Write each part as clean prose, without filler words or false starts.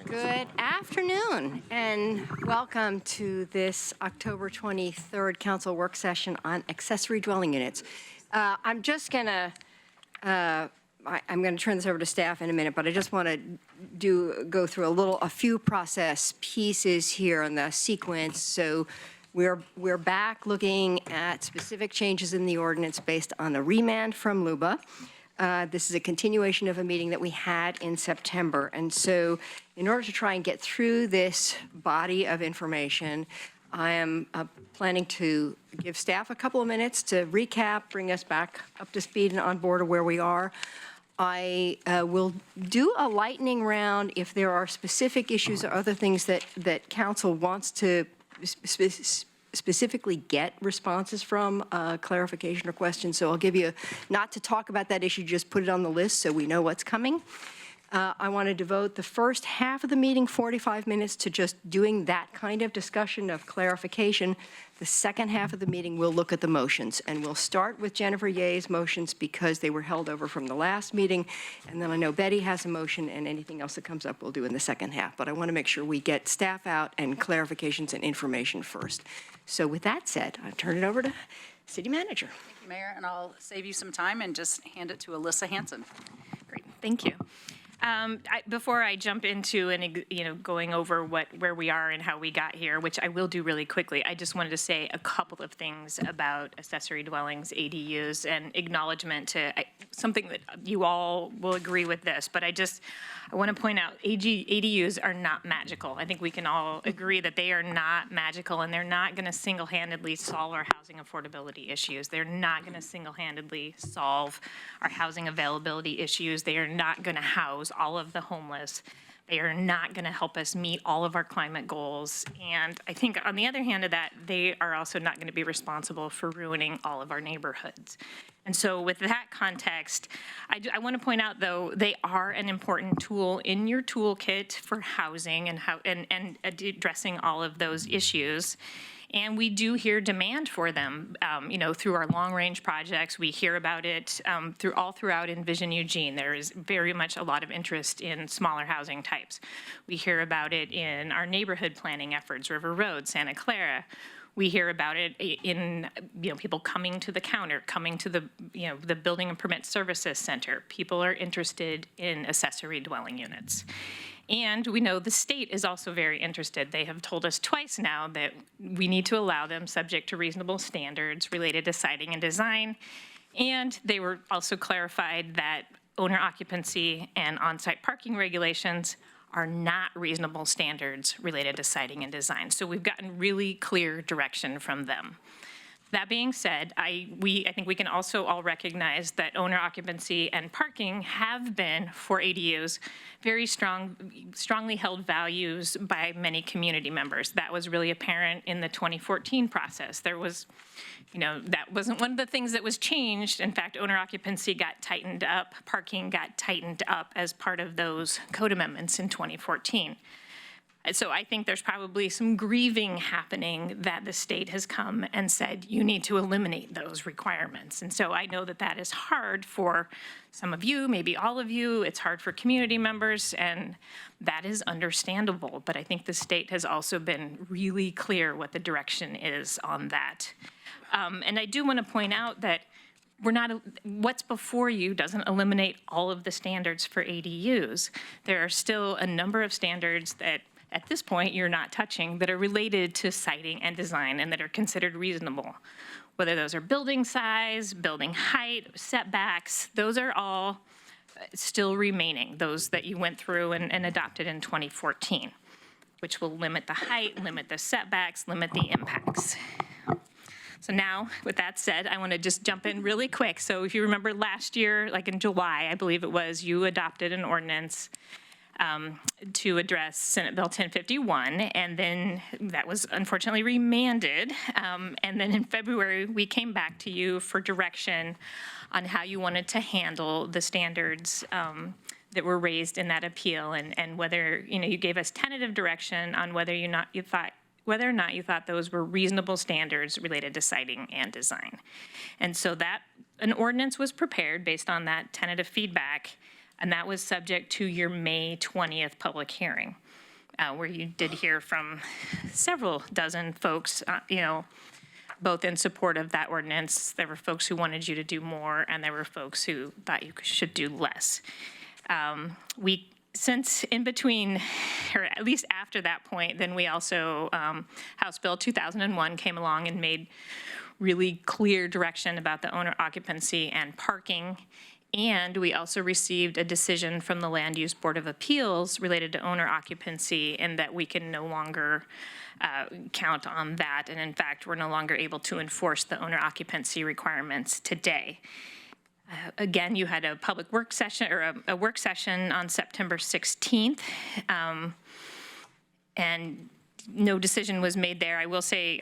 Good afternoon and welcome to this October 23rd Council Work Session on accessory dwelling units. I'm just gonna, I'm gonna turn this over to staff in a minute, but I just want to go through a few process pieces here on the sequence. So we're back looking at specific changes in the ordinance based on the remand from LUBA. This is a continuation of a meeting that we had in September. And so in order to try and get through this body of information, I am planning to give staff a couple of minutes to recap, bring us back up to speed and on board of where we are. I will do a lightning round if there are specific issues or other things that council wants to specifically get responses from, clarification or questions. So I'll give you, not to talk about that issue, just put it on the list so we know what's coming. I want to devote the first half of the meeting, 45 minutes, to just doing that kind of discussion of clarification. The second half of the meeting, we'll look at the motions, and we'll start with Jennifer Yea's motions because they were held over from the last meeting, and then I know Betty has a motion, and anything else that comes up we'll do in the second half. But I want to make sure we get staff out and clarifications and information first. So with that said, I'll turn it over to City Manager. Thank you, Mayor, and I'll save you some time and just hand it to Alyssa Hanson. Great, thank you. Before I jump into going over where we are and how we got here, which I will do really quickly, I just wanted to say a couple of things about accessory dwellings, ADUs, and acknowledgement to something that you all will agree with this, but I want to point out ADUs are not magical. I think we can all agree that they are not magical, and they're not going to single-handedly solve our housing affordability issues. They're not going to single-handedly solve our housing availability issues. They are not going to house all of the homeless. They are not going to help us meet all of our climate goals. And I think on the other hand of that, they are also not going to be responsible for ruining all of our neighborhoods. And so with that context, I want to point out, though, they are an important tool in your toolkit for housing and addressing all of those issues. And we do hear demand for them, through our long-range projects. We hear about it throughout Envision Eugene. There is very much a lot of interest in smaller housing types. We hear about it in our neighborhood planning efforts, River Road, Santa Clara. We hear about it in people coming to the counter, coming to the Building and Permit Services Center. People are interested in accessory dwelling units. And we know the state is also very interested. They have told us twice now that we need to allow them subject to reasonable standards related to siting and design. And they were also clarified that owner occupancy and on-site parking regulations are not reasonable standards related to siting and design. So we've gotten really clear direction from them. That being said, I think we can also all recognize that owner occupancy and parking have been, for ADUs, very strongly held values by many community members. That was really apparent in the 2014 process. There was, that wasn't one of the things that was changed. In fact, owner occupancy got tightened up, parking got tightened up as part of those code amendments in 2014. So I think there's probably some grieving happening that the state has come and said, you need to eliminate those requirements. And so I know that that is hard for some of you, maybe all of you. It's hard for community members, and that is understandable. But I think the state has also been really clear what the direction is on that. And I do want to point out that what's before you doesn't eliminate all of the standards for ADUs. There are still a number of standards that at this point you're not touching that are related to siting and design and that are considered reasonable. Whether those are building size, building height, setbacks, those are all still remaining, those that you went through and adopted in 2014, which will limit the height, limit the setbacks, limit the impacts. So now, with that said, I want to just jump in really quick. So if you remember last year, like in July, I believe it was, you adopted an ordinance to address Senate Bill 1051, and then that was unfortunately remanded. And then in February, we came back to you for direction on how you wanted to handle the standards that were raised in that appeal, and whether, you gave us tentative direction on whether or not you thought those were reasonable standards related to siting and design. And so that an ordinance was prepared based on that tentative feedback. And that was subject to your May 20th public hearing, where you did hear from several dozen folks, both in support of that ordinance. There were folks who wanted you to do more, and there were folks who thought you should do less. Since in between, or at least after that point, then we also, House Bill 2001 came along and made really clear direction about the owner occupancy and parking. And we also received a decision from the Land Use Board of Appeals related to owner occupancy, and that we can no longer count on that. And in fact, we're no longer able to enforce the owner occupancy requirements today. Again, you had a public work session, or a work session on September 16th, and no decision was made there. I will say,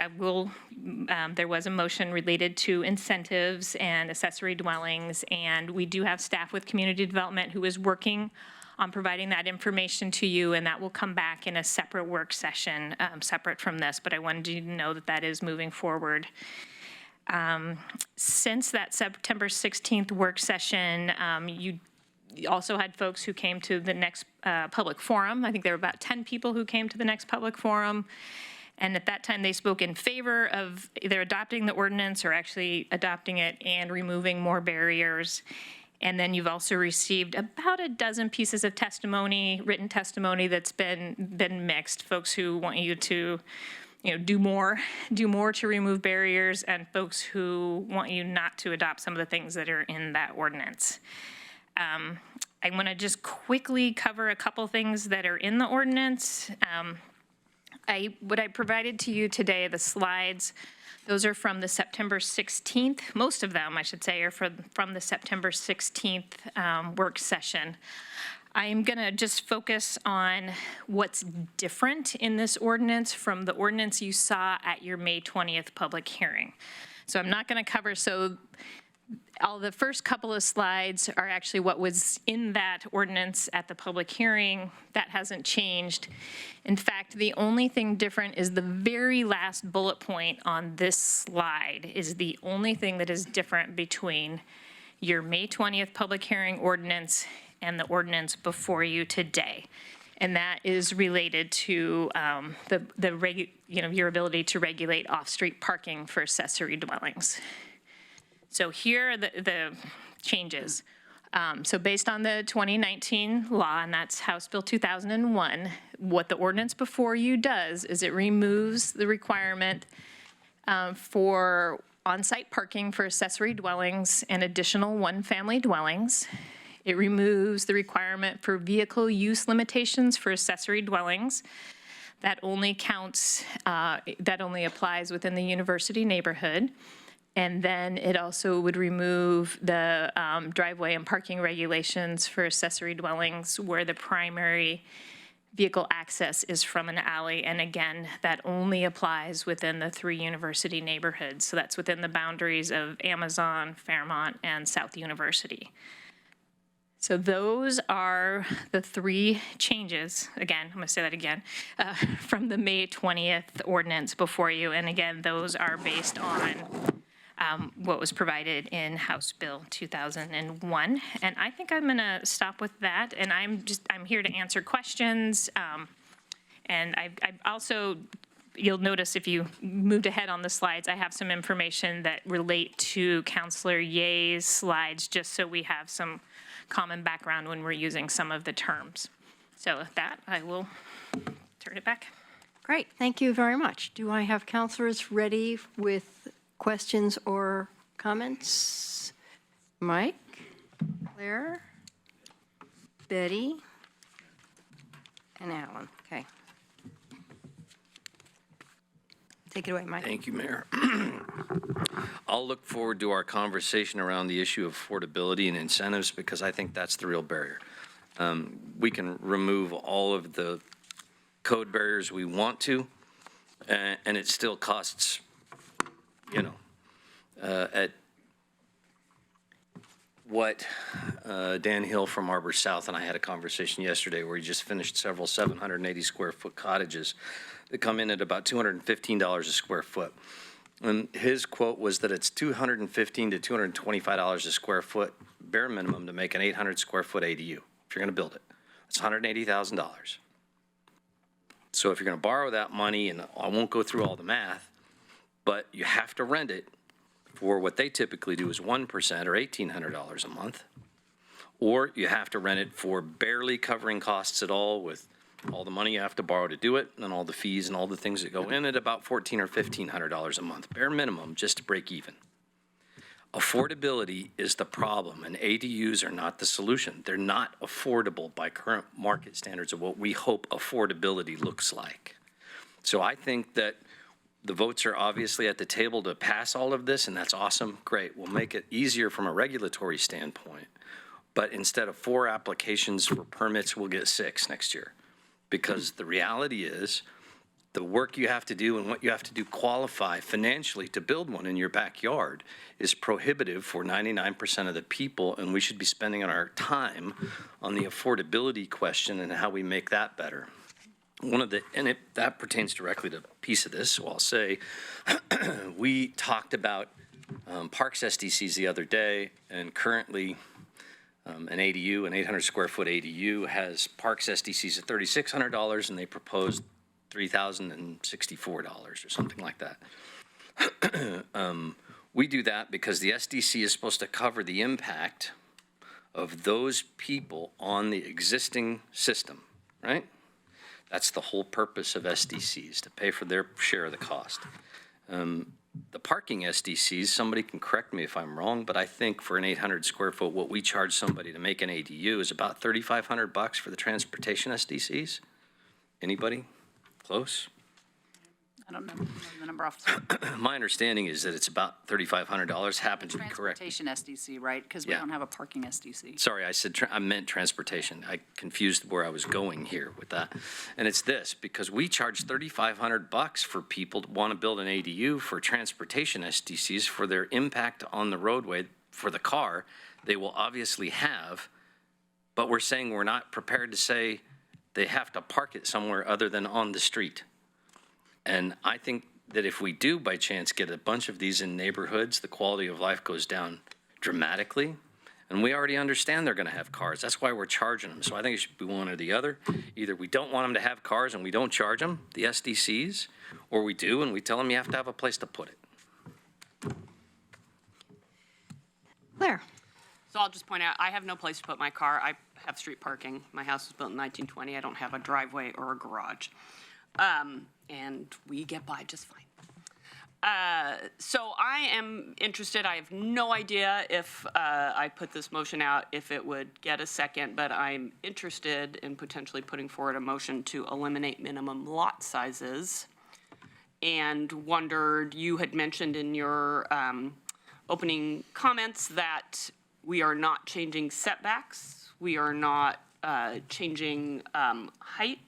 there was a motion related to incentives and accessory dwellings, and we do have staff with community development who is working on providing that information to you, and that will come back in a separate work session, separate from this, but I wanted you to know that that is moving forward. Since that September 16th work session, you also had folks who came to the next public forum. I think there were about 10 people who came to the next public forum. And at that time, they spoke in favor of either adopting the ordinance or actually adopting it and removing more barriers. And then you've also received about a dozen pieces of testimony, written testimony that's been mixed. Folks who want you to do more to remove barriers, and folks who want you not to adopt some of the things that are in that ordinance. I want to just quickly cover a couple things that are in the ordinance. What I provided to you today, the slides, those are from the September 16th. Most of them, I should say, are from the September 16th work session. I'm going to just focus on what's different in this ordinance from the ordinance you saw at your May 20th public hearing. So I'm not going to cover, all the first couple of slides are actually what was in that ordinance at the public hearing. That hasn't changed. In fact, the only thing different is the very last bullet point on this slide is the only thing that is different between your May 20th public hearing ordinance and the ordinance before you today. And that is related to your ability to regulate off-street parking for accessory dwellings. So here are the changes. So based on the 2019 law, and that's House Bill 2001, what the ordinance before you does is it removes the requirement for on-site parking for accessory dwellings and additional one-family dwellings. It removes the requirement for vehicle use limitations for accessory dwellings. That only counts, that only applies within the university neighborhood. And then it also would remove the driveway and parking regulations for accessory dwellings where the primary vehicle access is from an alley. And again, that only applies within the 3 university neighborhoods. So that's within the boundaries of Amazon, Fairmont, and South University. So those are the 3 changes, again, I'm going to say that again, from the May 20th ordinance before you. And again, those are based on what was provided in House Bill 2001. And I think I'm going to stop with that. And I'm here to answer questions. And I also, you'll notice if you moved ahead on the slides, I have some information that relate to Councilor Ye's slides, just so we have some common background when we're using some of the terms. So with that, I will turn it back. Great, thank you very much. Do I have counselors ready with questions or comments? Mike, Claire, Betty, and Alan. Okay. Take it away, Mike. Thank you, Mayor. I'll look forward to our conversation around the issue of affordability and incentives, because I think that's the real barrier. We can remove all of the code barriers we want to, and it still costs, at what Dan Hill from Arbor South and I had a conversation yesterday where he just finished several 780 square foot cottages that come in at about $215 a square foot. And his quote was that it's $215 to $225 a square foot bare minimum to make an 800 square foot ADU. if you're going to build it. It's $180,000. So if you're going to borrow that money, and I won't go through all the math, but you have to rent it for what they typically do is 1% or $1,800 a month, or you have to rent it for barely covering costs at all with all the money you have to borrow to do it and all the fees and all the things that go in at about $1,400 or $1,500 a month, bare minimum, just to break even. Affordability is the problem, and ADUs are not the solution. They're not affordable by current market standards of what we hope affordability looks like. So I think that the votes are obviously at the table to pass all of this, and that's awesome. Great. We'll make it easier from a regulatory standpoint. But instead of 4 applications for permits, we'll get 6 next year. Because the reality is, the work you have to do and what you have to do qualify financially to build one in your backyard is prohibitive for 99% of the people, and we should be spending our time on the affordability question and how we make that better. That pertains directly to a piece of this, so I'll say, we talked about Parks SDCs the other day, and currently an ADU, an 800 square foot ADU, has Parks SDCs at $3,600, and they proposed $3,064 or something like that. We do that because the SDC is supposed to cover the impact of those people on the existing system, right? That's the whole purpose of SDCs, to pay for their share of the cost. The parking SDCs, somebody can correct me if I'm wrong, but I think for an 800 square foot, what we charge somebody to make an ADU is about $3,500 for the transportation SDCs. Anybody? Close? I don't know the number off the top. My understanding is that it's about $3,500, happens to be correct. Transportation SDC, right? Because we Yeah. don't have a parking SDC. Sorry, I meant transportation. I confused where I was going here with that. And it's this, because we charge $3,500 for people to want to build an ADU for transportation SDCs for their impact on the roadway for the car they will obviously have, but we're saying we're not prepared to say they have to park it somewhere other than on the street. And I think that if we do by chance get a bunch of these in neighborhoods, the quality of life goes down dramatically. And we already understand they're going to have cars. That's why we're charging them. So I think it should be one or the other. Either we don't want them to have cars and we don't charge them, the SDCs, or we do and we tell them you have to have a place to put it. Claire? So I'll just point out, I have no place to put my car. I have street parking. My house was built in 1920. I don't have a driveway or a garage. And we get by just fine. So I am interested. I have no idea if I put this motion out, if it would get a second, but I'm interested in potentially putting forward a motion to eliminate minimum lot sizes. And wondered, you had mentioned in your opening comments that we are not changing setbacks. We are not changing height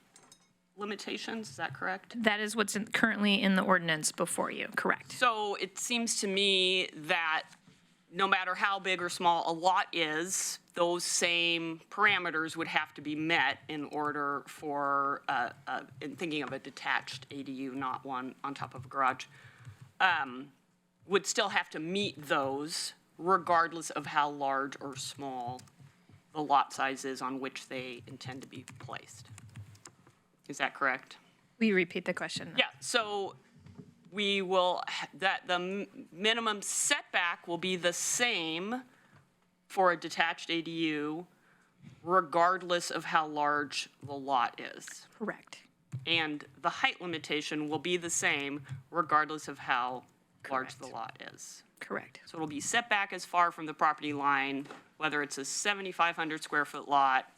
limitations, is that correct? That is what's currently in the ordinance before you, correct? So it seems to me that no matter how big or small a lot is, those same parameters would have to be met in order for, in thinking of a detached ADU, not one on top of a garage, would still have to meet those regardless of how large or small the lot size is on which they intend to be placed. Is that correct? Will you repeat the question? Yeah, so we will, that the minimum setback will be the same for a detached ADU regardless of how large the lot is. Correct. And the height limitation will be the same regardless of how large the lot is. Correct. So it'll be setback as far from the property line, whether it's a 7,500 square foot lot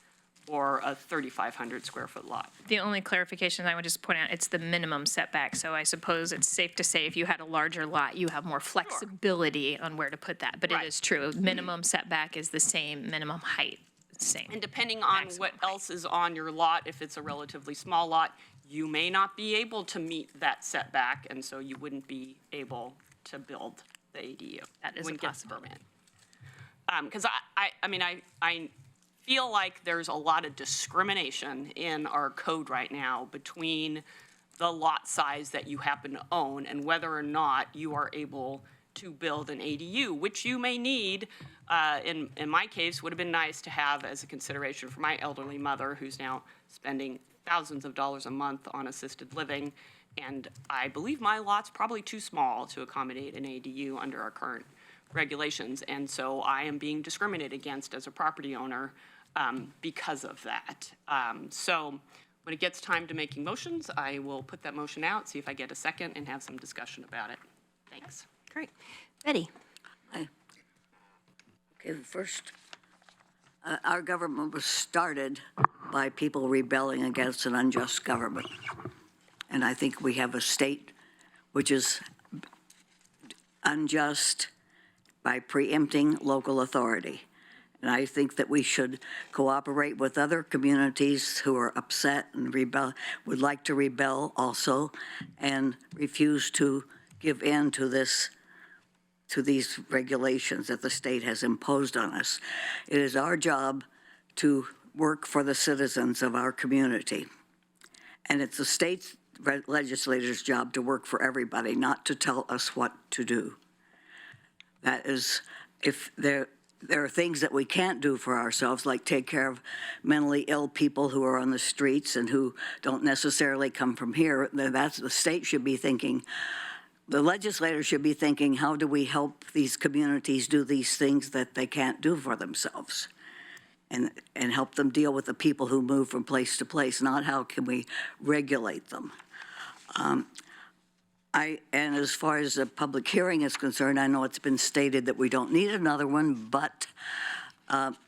or a 3,500 square foot lot. The only clarification I would just point out, it's the minimum setback. So I suppose it's safe to say if you had a larger lot, you have more flexibility on where to put that. But Right. it is true, minimum setback is the same, minimum height is the same. And depending on Maximum what height. else is on your lot, if it's a relatively small lot, you may not be able to meet that setback, and so you wouldn't be able to build the ADU. That is a Wouldn't get the possibility. permit. Because I feel like there's a lot of discrimination in our code right now between the lot size that you happen to own and whether or not you are able to build an ADU, which you may need. In my case, would have been nice to have as a consideration for my elderly mother, who's now spending thousands of dollars a month on assisted living. And I believe my lot's probably too small to accommodate an ADU under our current regulations. And so I am being discriminated against as a property owner because of that. So when it gets time to making motions, I will put that motion out, see if I get a second, and have some discussion about it. Thanks. Great. Betty? Okay, first, our government was started by people rebelling against an unjust government. And I think we have a state which is unjust by preempting local authority. And I think that we should cooperate with other communities who are upset and would like to rebel also, and refuse to give in to these regulations that the state has imposed on us. It is our job to work for the citizens of our community. And it's the state's legislators' job to work for everybody, not to tell us what to do. That is, if there are things that we can't do for ourselves, like take care of mentally ill people who are on the streets and who don't necessarily come from here, that's the state should be thinking. The legislators should be thinking, how do we help these communities do these things that they can't do for themselves? And help them deal with the people who move from place to place, not how can we regulate them. And as far as the public hearing is concerned, I know it's been stated that we don't need another one, but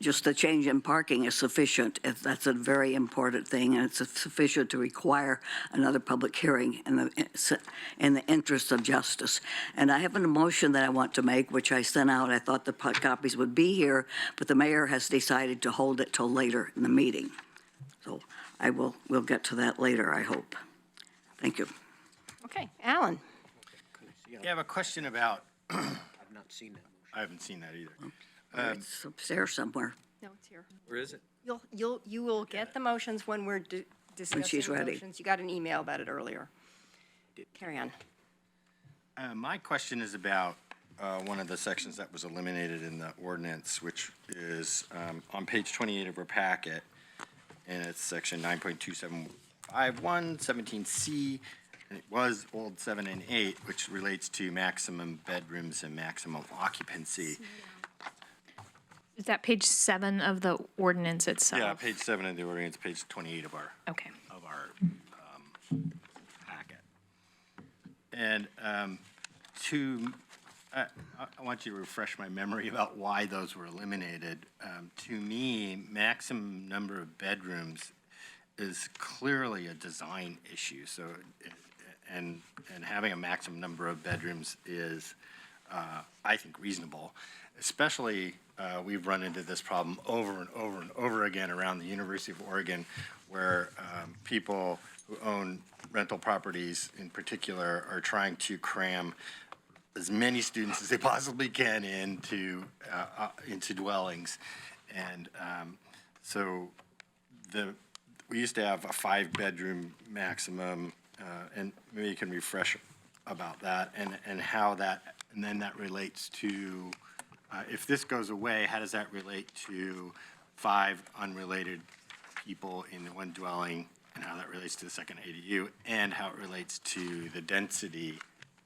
just the change in parking is sufficient. That's a very important thing, and it's sufficient to require another public hearing in the interest of justice. And I have a motion that I want to make, which I sent out. I thought the copies would be here, but the mayor has decided to hold it till later in the meeting. So we'll get to that later, I hope. Thank you. Okay, Alan? Yeah, I have a question about, I've not seen that motion. I haven't seen that either. It's upstairs somewhere. No, it's here. Where is it? You will get the motions when we're discussing she's ready. motions. You got an email about it earlier. Carry on. My question is about one of the sections that was eliminated in the ordinance, which is on page 28 of our packet, and it's section 9.275 17C, and it was old 7 and 8, which relates to maximum bedrooms and maximum occupancy. Is that page 7 of the ordinance itself? Yeah, page 7 of the ordinance, page 28 of our Okay. packet. And I want you to refresh my memory about why those were eliminated. To me, maximum number of bedrooms is clearly a design issue. So, and having a maximum number of bedrooms is, I think, reasonable. Especially, we've run into this problem over and over and over again around the University of Oregon, where people who own rental properties in particular are trying to cram as many students as they possibly can into dwellings. And so we used to have a 5-bedroom maximum, and maybe you can refresh about that and how that, and then that relates to, if this goes away, how does that relate to 5 unrelated people in one dwelling, and how that relates to the second ADU, and how it relates to the density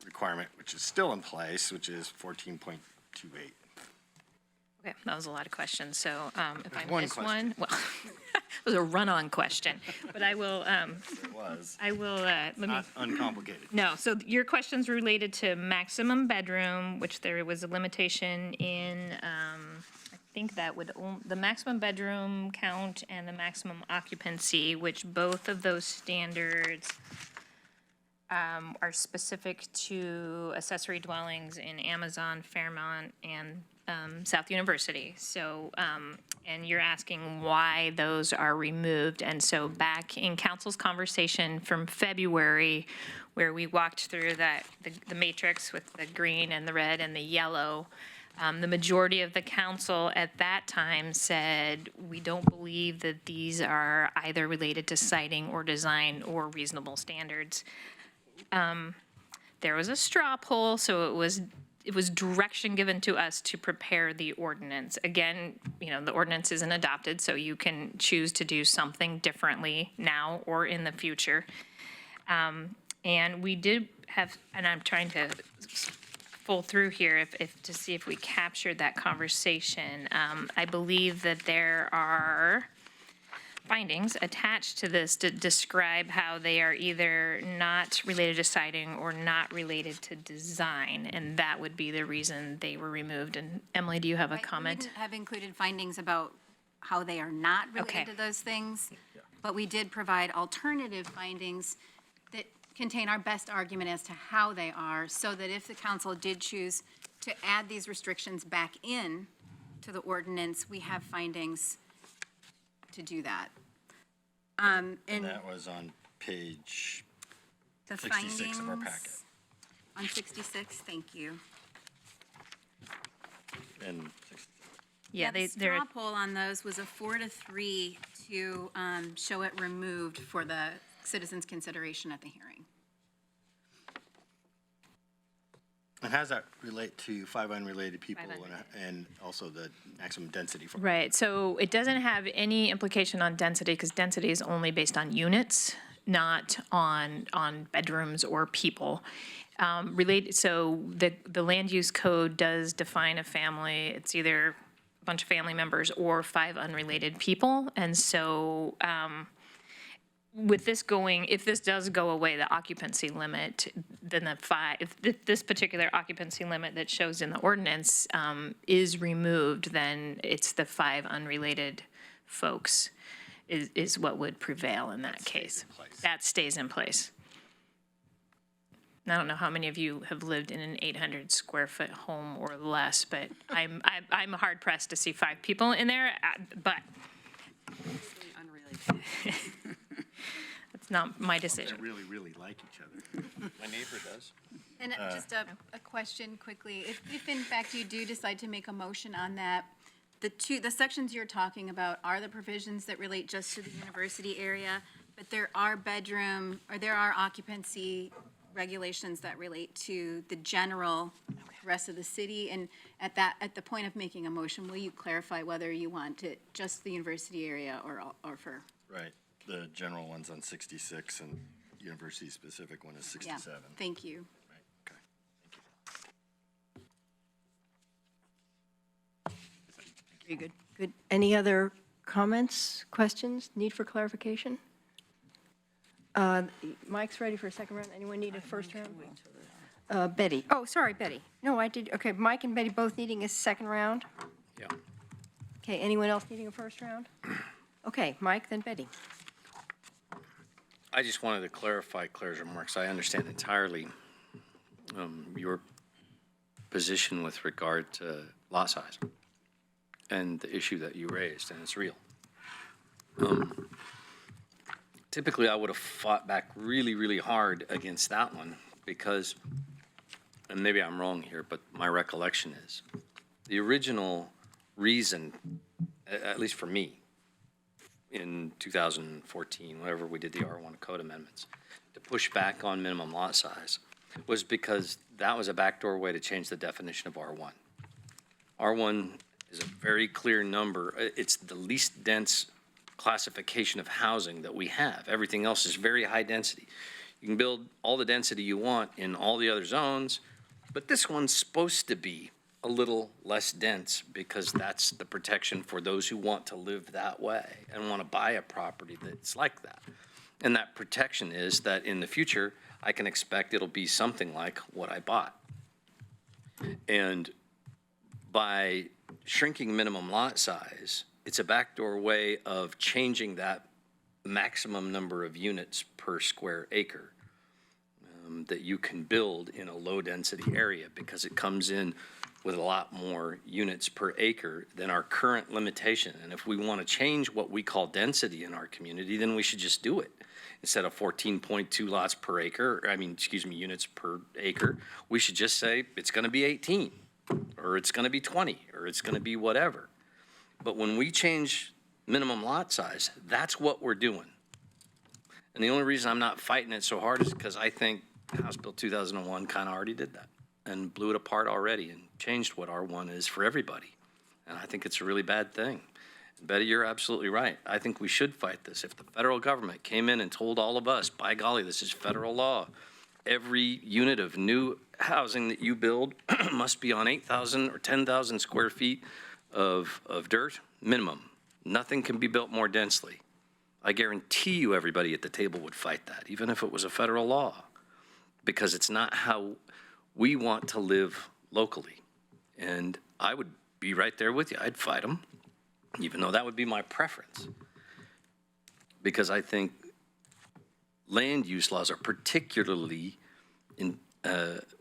requirement, which is still in place, which is 14.28. Okay, that was a lot of questions, so if I one miss question. one, well, it was a run-on question, but I will, It was let me, not uncomplicated. no, so your question's related to maximum bedroom, which there was a limitation in, I think that would, the maximum bedroom count and the maximum occupancy, which both of those standards are specific to accessory dwellings in Amazon, Fairmont, and South University. So, and you're asking why those are removed. And so back in council's conversation from February, where we walked through that, the matrix with the green and the red and the yellow, the majority of the council at that time said, we don't believe that these are either related to siting or design or reasonable standards. There was a straw poll, so it was it was direction given to us to prepare the ordinance. Again, the ordinance isn't adopted, so you can choose to do something differently now or in the future. And we did have, and I'm trying to pull through here if to see if we captured that conversation. I believe that there are findings attached to this to describe how they are either not related to siding or not related to design, and that would be the reason they were removed. And Emily, do you have a Right, we comment? didn't have included findings about how they are not Okay. related to those things, but we did provide alternative findings that contain our best argument as to how they are, so that if the council did choose to add these restrictions back in to the ordinance, we have findings to do that. And And that was on page the 66 of our findings packet. on 66, thank you. And Yeah, The they're, straw poll on those was a 4-3 to show it removed for the citizens' consideration at the hearing. and how does that relate to 5 unrelated people Five unrelated. and also the maximum density? For right, so it doesn't have any implication on density, because density is only based on units, not on bedrooms or people. So the land use code does define a family. It's either a bunch of family members or 5 unrelated people. And so with this going, if this does go away, the occupancy limit, then if this particular occupancy limit that shows in the ordinance is removed, then it's the 5 unrelated folks is what would prevail in that case. That stays in place. I don't know how many of you have lived in an 800 square foot home or less, but I'm hard pressed to see 5 people in there, but Unrelated. it's not my decision. They really, really like each other. My neighbor does. And just a question quickly, if in fact you do decide to make a motion on that, the sections you're talking about are the provisions that relate just to the university area, but there are occupancy regulations that relate to the general rest of the city, and at the point of making a motion, will you clarify whether you want it just the university area or for? Right. The general one's on 66 and university-specific one is Yeah, 67. thank you. Right, okay. Very good. Good. Any other comments, questions, need for clarification? Mike's ready for a second round. Anyone need a first round? Betty. Oh, sorry, Betty. No, I did. Okay, Mike and Betty both needing a second round. Yeah. Okay, anyone else needing a first round? Okay, Mike, then Betty. I just wanted to clarify Claire's remarks. I understand entirely your position with regard to lot size and the issue that you raised, and it's real. Typically, I would have fought back really, really hard against that one because, and maybe I'm wrong here, but my recollection is, the original reason, at least for me, in 2014, whenever we did the R1 code amendments, to push back on minimum lot size, was because that was a backdoor way to change the definition of R1. R1 is a very clear number. It's the least dense classification of housing that we have. Everything else is very high density. You can build all the density you want in all the other zones, but this one's supposed to be a little less dense because that's the protection for those who want to live that way and want to buy a property that's like that. And that protection is that in the future, I can expect it'll be something like what I bought. And by shrinking minimum lot size, it's a backdoor way of changing that maximum number of units per square acre that you can build in a low-density area, because it comes in with a lot more units per acre than our current limitation. And if we want to change what we call density in our community, then we should just do it. Instead of 14.2 lots per acre, units per acre, we should just say it's going to be 18, or it's going to be 20, or it's going to be whatever. But when we change minimum lot size, that's what we're doing. And the only reason I'm not fighting it so hard is because I think House Bill 2001 kind of already did that. and blew it apart already and changed what R1 is for everybody. And I think it's a really bad thing. Betty, you're absolutely right. I think we should fight this. If the federal government came in and told all of us, by golly, this is federal law, every unit of new housing that you build must be on 8,000 or 10,000 square feet of dirt, minimum. Nothing can be built more densely. I guarantee you everybody at the table would fight that, even if it was a federal law, because it's not how we want to live locally. And I would be right there with you. I'd fight them, even though that would be my preference. Because I think land use laws are particularly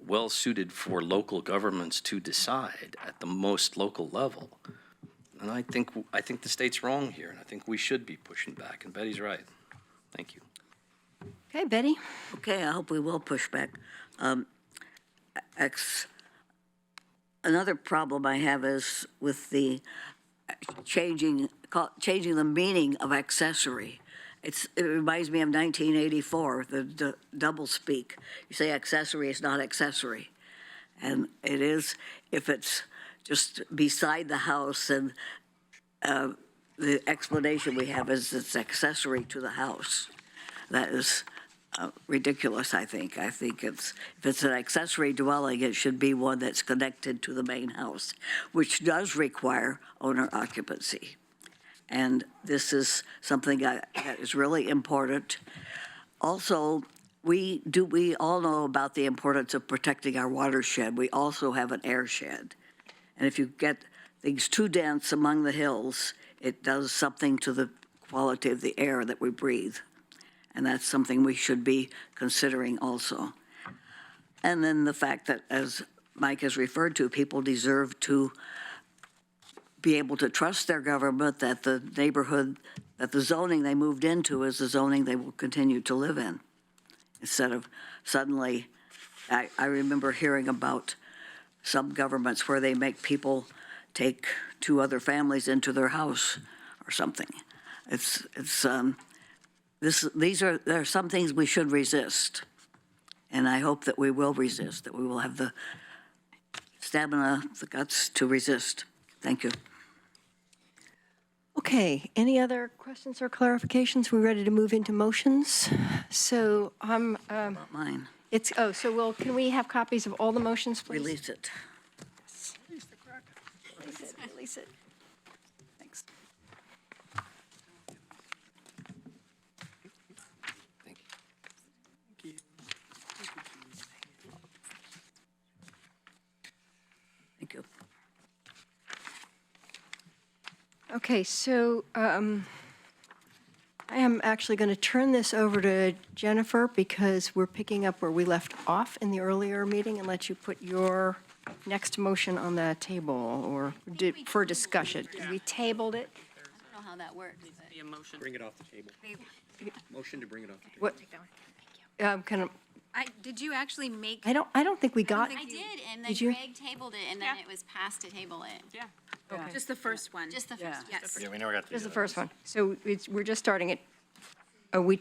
well-suited for local governments to decide at the most local level. And I think the state's wrong here, and I think we should be pushing back, and Betty's right. Thank you. Okay, Betty? Okay, I hope we will push back. Another problem I have is with the changing the meaning of accessory. It reminds me of 1984, the double speak. You say accessory, it's not accessory. And it is if it's just beside the house, and the explanation we have is it's accessory to the house. That is ridiculous, I think. I think if it's an accessory dwelling, it should be one that's connected to the main house, which does require owner occupancy. And this is something that is really important. Also, we all know about the importance of protecting our watershed. We also have an airshed. And if you get things too dense among the hills, it does something to the quality of the air that we breathe. And that's something we should be considering also. And then the fact that, as Mike has referred to, people deserve to be able to trust their government that the neighborhood, that the zoning they moved into is the zoning they will continue to live in. Instead of suddenly, I remember hearing about some governments where they make people take 2 other families into their house or something. There are some things we should resist. And I hope that we will resist, that we will have the stamina, the guts to resist. Thank you. Okay, any other questions or clarifications? We're ready to move into motions. So Not mine. can we have copies of all the motions, please? Release it. Release it. Thanks. Thank you. Okay, so I am actually going to turn this over to Jennifer because we're picking up where we left off in the earlier meeting and let you put your next motion on the table or for discussion. We tabled it. I don't know how that works. but- Be a motion. Bring it off the table. Motion to bring it off the table. What, Did you actually make? I don't think we got, I did, and then Did you? Greg tabled it, and then it was passed to table it. Yeah. Just the first one. Just the first, yes. Yeah, we never got to here's do the that. first one. So we're just starting it. Okay,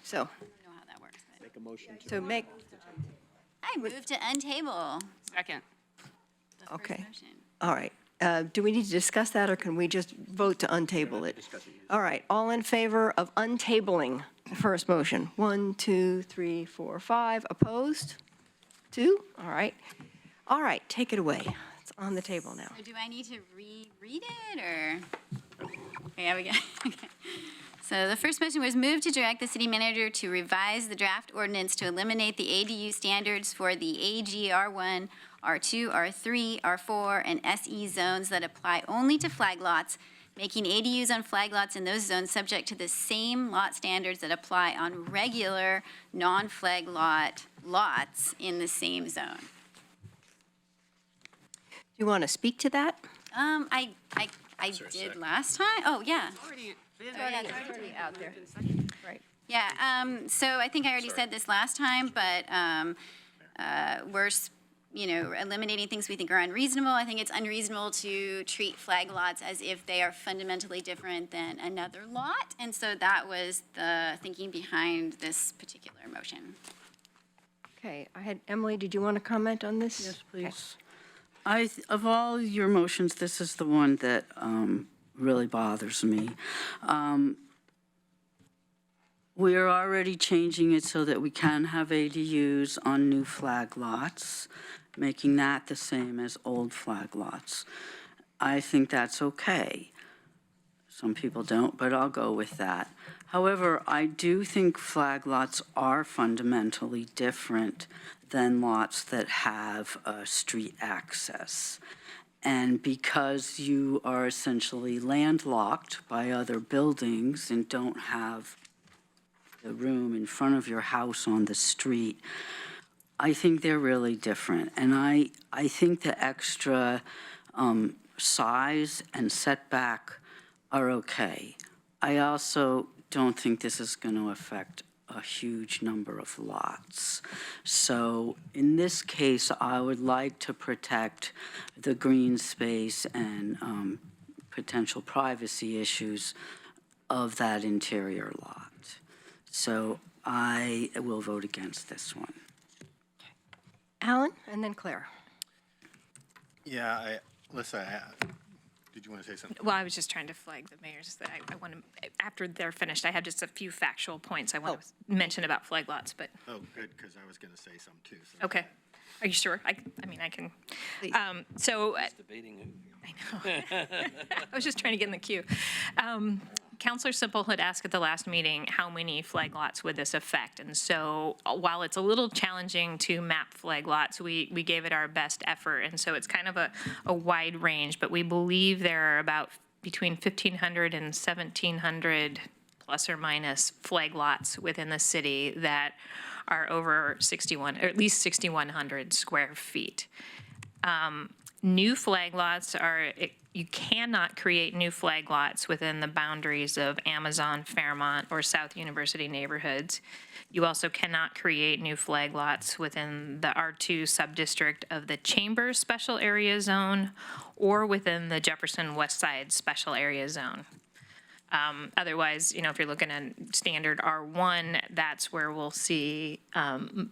so, I don't know how that works, but. Make a motion to. so make, I move to untable Second. the first Okay. motion. all right. Do we need to discuss that, or can we just vote to untable it? All right, all in favor of untabling the first motion? 1, 2, 3, 4, 5. Opposed? 2? All right. All right, take it away. It's on the table now. So do I need to reread it, or? Okay, here we go. Okay. So the first motion was move to direct the city manager to revise the draft ordinance to eliminate the ADU standards for the AG R1, R2, R3, R4, and SE zones that apply only to flag lots, making ADUs on flag lots in those zones subject to the same lot standards that apply on regular non-flag lots in the same zone. Do you want to speak to that? I did last time. Oh, yeah. Out there. Right. Yeah, so I think I already said this last time, but we're, eliminating things we think are unreasonable. I think it's unreasonable to treat flag lots as if they are fundamentally different than another lot. And so that was the thinking behind this particular motion. Okay, Emily, did you want to comment on this? Yes, Okay. please. Of all your motions, this is the one that really bothers me. We're already changing it so that we can have ADUs on new flag lots, making that the same as old flag lots. I think that's okay. Some people don't, but I'll go with that. However, I do think flag lots are fundamentally different than lots that have street access. And because you are essentially landlocked by other buildings and don't have the room in front of your house on the street, I think they're really different. And I think the extra size and setback are okay. I also don't think this is going to affect a huge number of lots. So in this case, I would like to protect the green space and potential privacy issues of that interior lot. So I will vote against this one. Alan, and then Claire. Yeah, Alyssa, did you want to say something? Well, I was just trying to flag the mayor's, that I want to, after they're finished, I have just a few factual points I want to mention about flag lots, but, Oh, good, because I was going to say some too. So- okay. Are you sure? I mean, I can. Please. So, Debating. I was just trying to get in the queue. Counselor Simple had asked at the last meeting, how many flag lots would this affect? And so while it's a little challenging to map flag lots, we gave it our best effort. And so it's kind of a wide range, but we believe there are about between 1,500 and 1,700 plus or minus flag lots within the city that are over 61, or at least 6,100 square feet. New flag lots are, you cannot create new flag lots within the boundaries of Amazon, Fairmont, or South University neighborhoods. You also cannot create new flag lots within the R2 subdistrict of the Chambers Special Area Zone or within the Jefferson West Side Special Area Zone. Otherwise, if you're looking at standard R1, that's where we'll see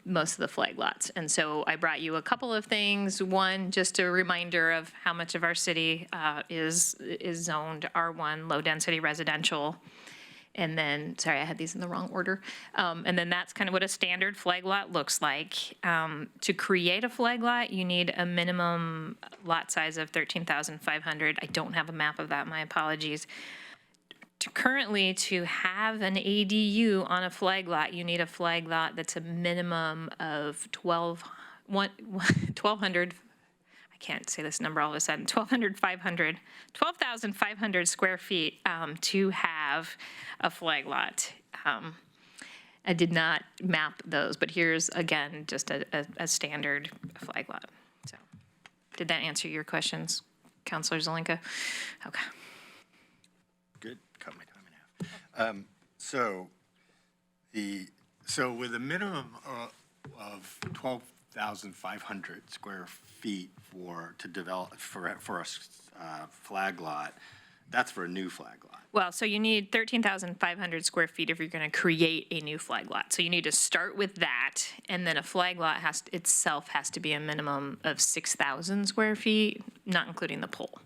most of the flag lots. And so I brought you a couple of things. One, just a reminder of how much of our city is zoned R1, low-density residential. And then, sorry, I had these in the wrong order. And then that's kind of what a standard flag lot looks like. To create a flag lot, you need a minimum lot size of 13,500. I don't have a map of that, my apologies. Currently, to have an ADU on a flag lot, you need a flag lot that's a minimum of 1,200, I can't say this number all of a sudden, 12,500 square feet to have a flag lot. I did not map those, but here's, again, just a standard flag lot. So, did that answer your questions, Councilor Zelinka? Okay. Good, cut my time in half. So with a minimum of 12,500 square feet to develop for a flag lot, that's for a new flag lot. Well, so you need 13,500 square feet if you're going to create a new flag lot. So you need to start with that, and then a flag lot itself has to be a minimum of 6,000 square feet, not including the pole.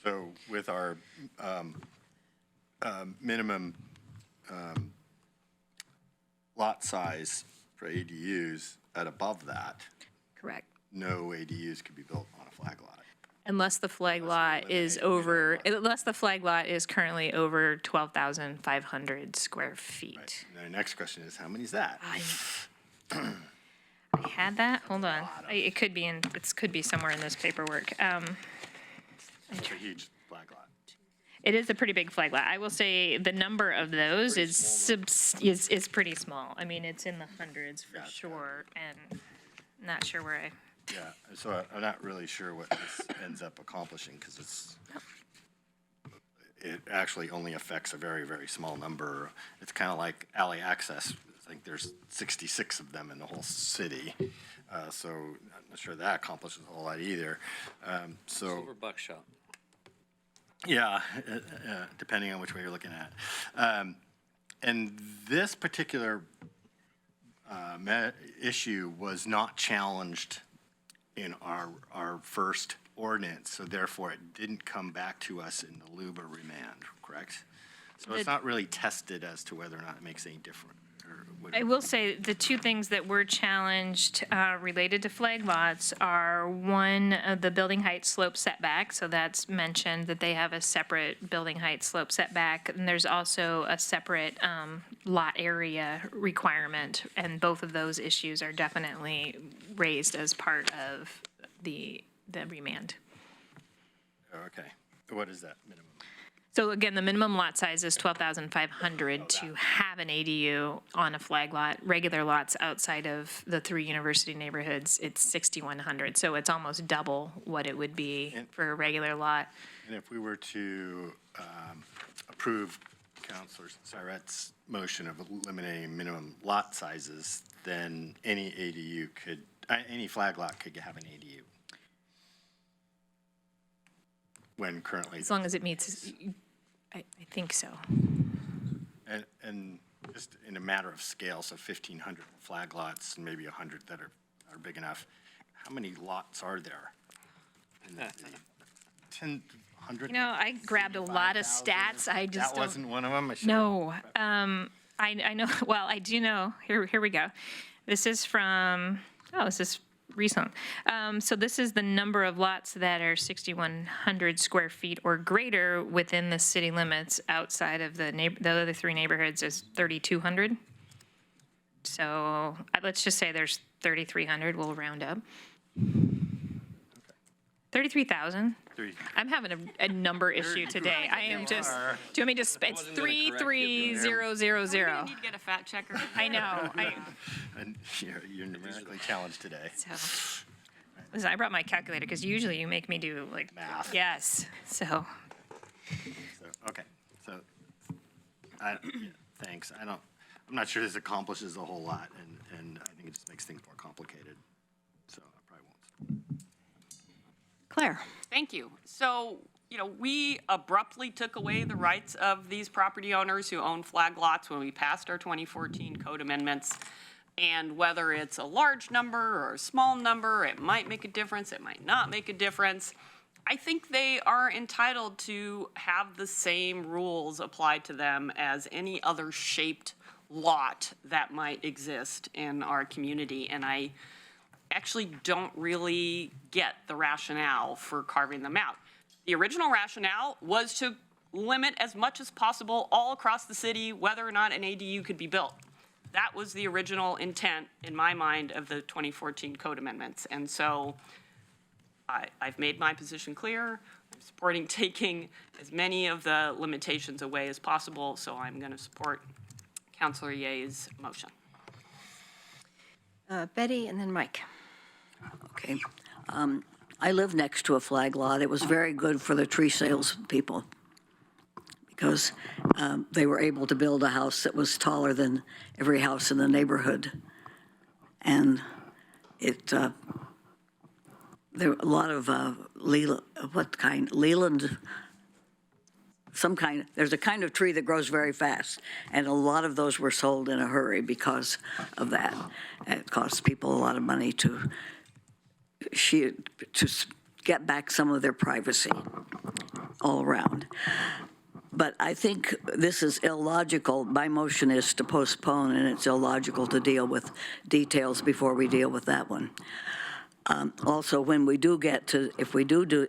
So with our minimum lot size for ADUs at above that, Correct. no ADUs could be built on a flag lot. Unless the flag lot is currently over 12,500 square feet. Right. And the next question is, how many is that? I had that, hold on. It could be somewhere in this paperwork. It's a huge flag lot. It is a pretty big flag lot. I will say the number of those is pretty small. I mean, it's in the hundreds for sure, and not sure where Yeah, so I'm not really sure what this ends up accomplishing, because it actually only affects a very, very small number. It's kind of like alley access. I think there's 66 of them in the whole city. So I'm not sure that accomplishes a whole lot either. Silver buckshot. Yeah, depending on which way you're looking at. And this particular issue was not challenged in our first ordinance, so therefore it didn't come back to us in the LUBA remand, correct? So it's not really tested as to whether or not it makes any difference. I will say the two things that were challenged related to flag lots are, one, the building height slope setback. So that's mentioned that they have a separate building height slope setback. And there's also a separate lot area requirement. And both of those issues are definitely raised as part of the remand. Okay, what is that minimum? So again, the minimum lot size is 12,500 to have an ADU on a flag lot. Regular lots outside of the 3 university neighborhoods, it's 6,100. So it's almost double what it would be for a regular lot. And if we were to approve Councilor Syret's motion of eliminating minimum lot sizes, then any ADU could, any flag lot could have an ADU. When currently. As long as it meets, I think so. And just in a matter of scale, so 1,500 flag lots and maybe 100 that are big enough, how many lots are there? 10, 100? You know, I grabbed a lot of stats. I just That don't. wasn't one of them? I should've- No, I know, well, I do know, here we go. This is from, this is recent. So this is the number of lots that are 6,100 square feet or greater within the city limits. Outside of the other 3 neighborhoods is 3,200. So let's just say there's 3,300, we'll round up. 33,000. I'm having a number issue today. I am just, do you want me to, it's 33000. Need to get a fact checker. I know, And you're numerically challenged today. so. Listen, I brought my calculator because usually you make me do like Math. Yes, so. So, okay, so, thanks. I'm not sure this accomplishes a whole lot, and I think it just makes things more complicated, so I probably won't. Claire? Thank you. So, we abruptly took away the rights of these property owners who own flag lots when we passed our 2014 code amendments. And whether it's a large number or a small number, it might make a difference, it might not make a difference. I think they are entitled to have the same rules applied to them as any other shaped lot that might exist in our community. And I actually don't really get the rationale for carving them out. The original rationale was to limit as much as possible all across the city whether or not an ADU could be built. That was the original intent, in my mind, of the 2014 code amendments. And so I've made my position clear. I'm supporting taking as many of the limitations away as possible, so I'm going to support Councilor Ye's motion. Betty and then Mike. Okay. I live next to a flag lot. It was very good for the tree sales people because they were able to build a house that was taller than every house in the neighborhood. And there were a lot of Leland, there's a kind of tree that grows very fast, and a lot of those were sold in a hurry because of that. It costs people a lot of money to get back some of their privacy all around. But I think this is illogical. My motion is to postpone, and it's illogical to deal with details before we deal with that one. Also, when we do get to, if we do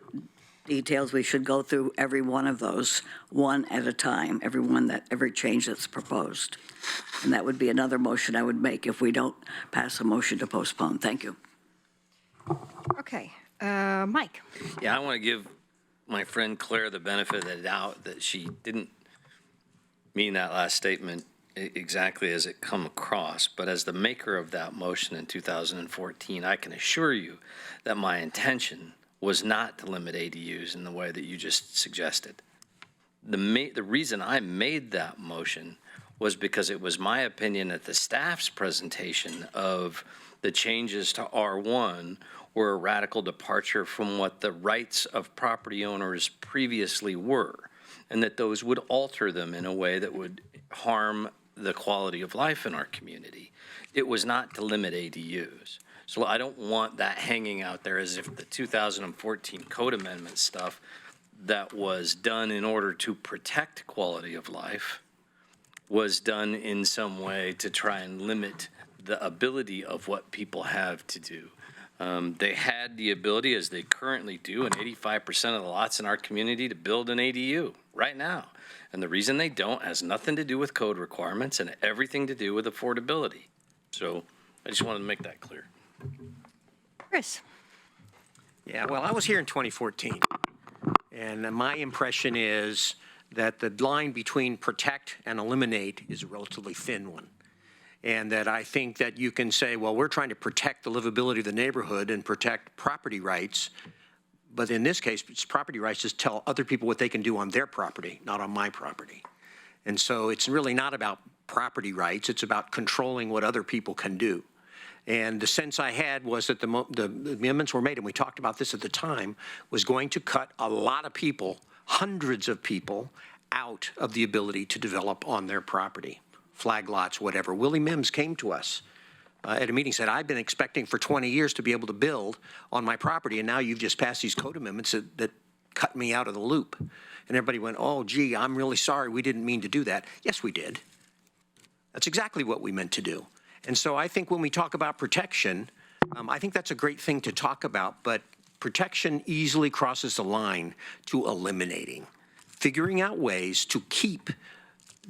details, we should go through every one of those one at a time, every change that's proposed. And that would be another motion I would make if we don't pass a motion to postpone. Thank you. Okay, Mike? Yeah, I want to give my friend Claire the benefit of the doubt that she didn't mean that last statement exactly as it come across. But as the maker of that motion in 2014, I can assure you that my intention was not to limit ADUs in the way that you just suggested. The reason I made that motion was because it was my opinion that the staff's presentation of the changes to R1 were a radical departure from what the rights of property owners previously were, and that those would alter them in a way that would harm the quality of life in our community. It was not to limit ADUs. So I don't want that hanging out there as if the 2014 code amendment stuff that was done in order to protect quality of life was done in some way to try and limit the ability of what people have to do. They had the ability, as they currently do, in 85% of the lots in our community, to build an ADU right now. And the reason they don't has nothing to do with code requirements and everything to do with affordability. So I just wanted to make that clear. Chris? Yeah, well, I was here in 2014, and my impression is that the line between protect and eliminate is a relatively thin one. And that I think that you can say, well, we're trying to protect the livability of the neighborhood and protect property rights. But in this case, it's property rights just tell other people what they can do on their property, not on my property. And so it's really not about property rights. It's about controlling what other people can do. And the sense I had was that the amendments were made, and we talked about this at the time, was going to cut a lot of people, hundreds of people, out of the ability to develop on their property. Flag lots, whatever. Willie Mims came to us at a meeting, said, I've been expecting for 20 years to be able to build on my property, and now you've just passed these code amendments that cut me out of the loop. And everybody went, oh, gee, I'm really sorry. We didn't mean to do that. Yes, we did. That's exactly what we meant to do. And so I think when we talk about protection, I think that's a great thing to talk about, but protection easily crosses the line to eliminating, figuring out ways to keep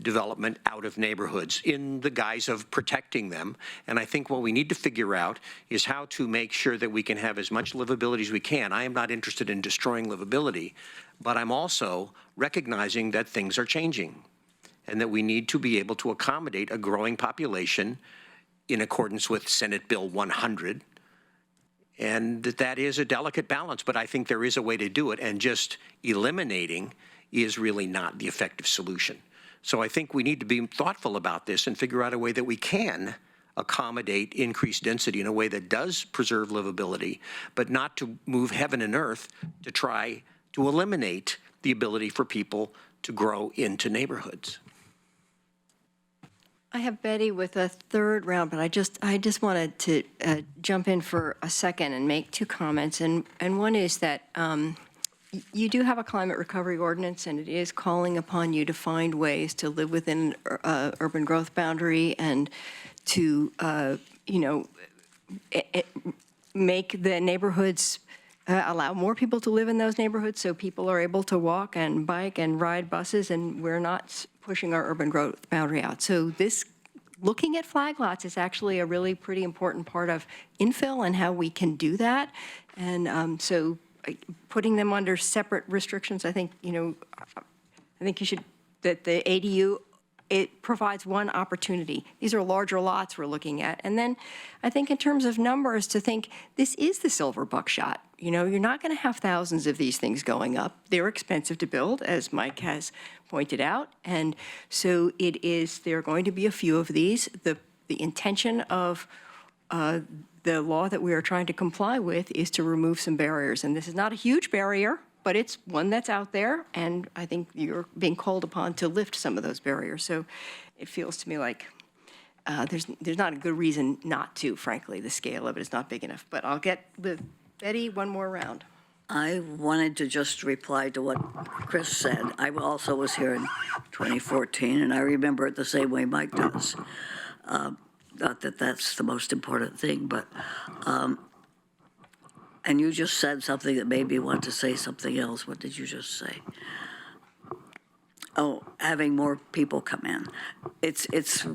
development out of neighborhoods in the guise of protecting them. And I think what we need to figure out is how to make sure that we can have as much livability as we can. I am not interested in destroying livability, but I'm also recognizing that things are changing and that we need to be able to accommodate a growing population in accordance with Senate Bill 100. And that is a delicate balance, but I think there is a way to do it, and just eliminating is really not the effective solution. So I think we need to be thoughtful about this and figure out a way that we can accommodate increased density in a way that does preserve livability, but not to move heaven and earth to try to eliminate the ability for people to grow into neighborhoods. I have Betty with a third round, but I just wanted to jump in for a second and make two comments. And one is that you do have a climate recovery ordinance, and it is calling upon you to find ways to live within urban growth boundary and to, make the neighborhoods, allow more people to live in those neighborhoods so people are able to walk and bike and ride buses, and we're not pushing our urban growth boundary out. So this, looking at flag lots is actually a really pretty important part of infill and how we can do that. And so putting them under separate restrictions, I think you should, that the ADU, it provides one opportunity. These are larger lots we're looking at. And then I think in terms of numbers, to think this is the silver buckshot. You're not going to have thousands of these things going up. They're expensive to build, as Mike has pointed out. And so there are going to be a few of these. The intention of the law that we are trying to comply with is to remove some barriers. And this is not a huge barrier, but it's one that's out there. And I think you're being called upon to lift some of those barriers. So it feels to me like there's not a good reason not to, frankly. The scale of it is not big enough. But I'll get with Betty one more round. I wanted to just reply to what Chris said. I also was here in 2014, and I remember it the same way Mike does. Not that that's the most important thing, but, and you just said something that made me want to say something else. What did you just say? Oh, having more people come in. It's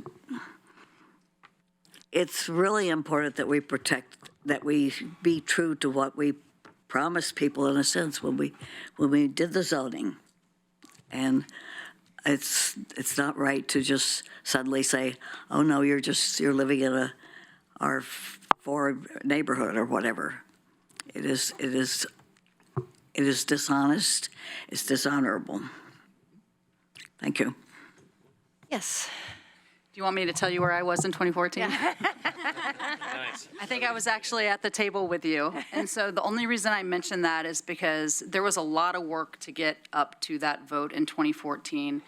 really important that we protect, that we be true to what we promised people, in a sense, when we did the zoning. And it's not right to just suddenly say, oh no, you're living in a R4 neighborhood or whatever. It is dishonest. It's dishonorable. Thank you. Yes. Do you want me to tell you where I was in 2014? Nice. I think I was actually at the table with you. And so the only reason I mention that is because there was a lot of work to get up to that vote in 2014.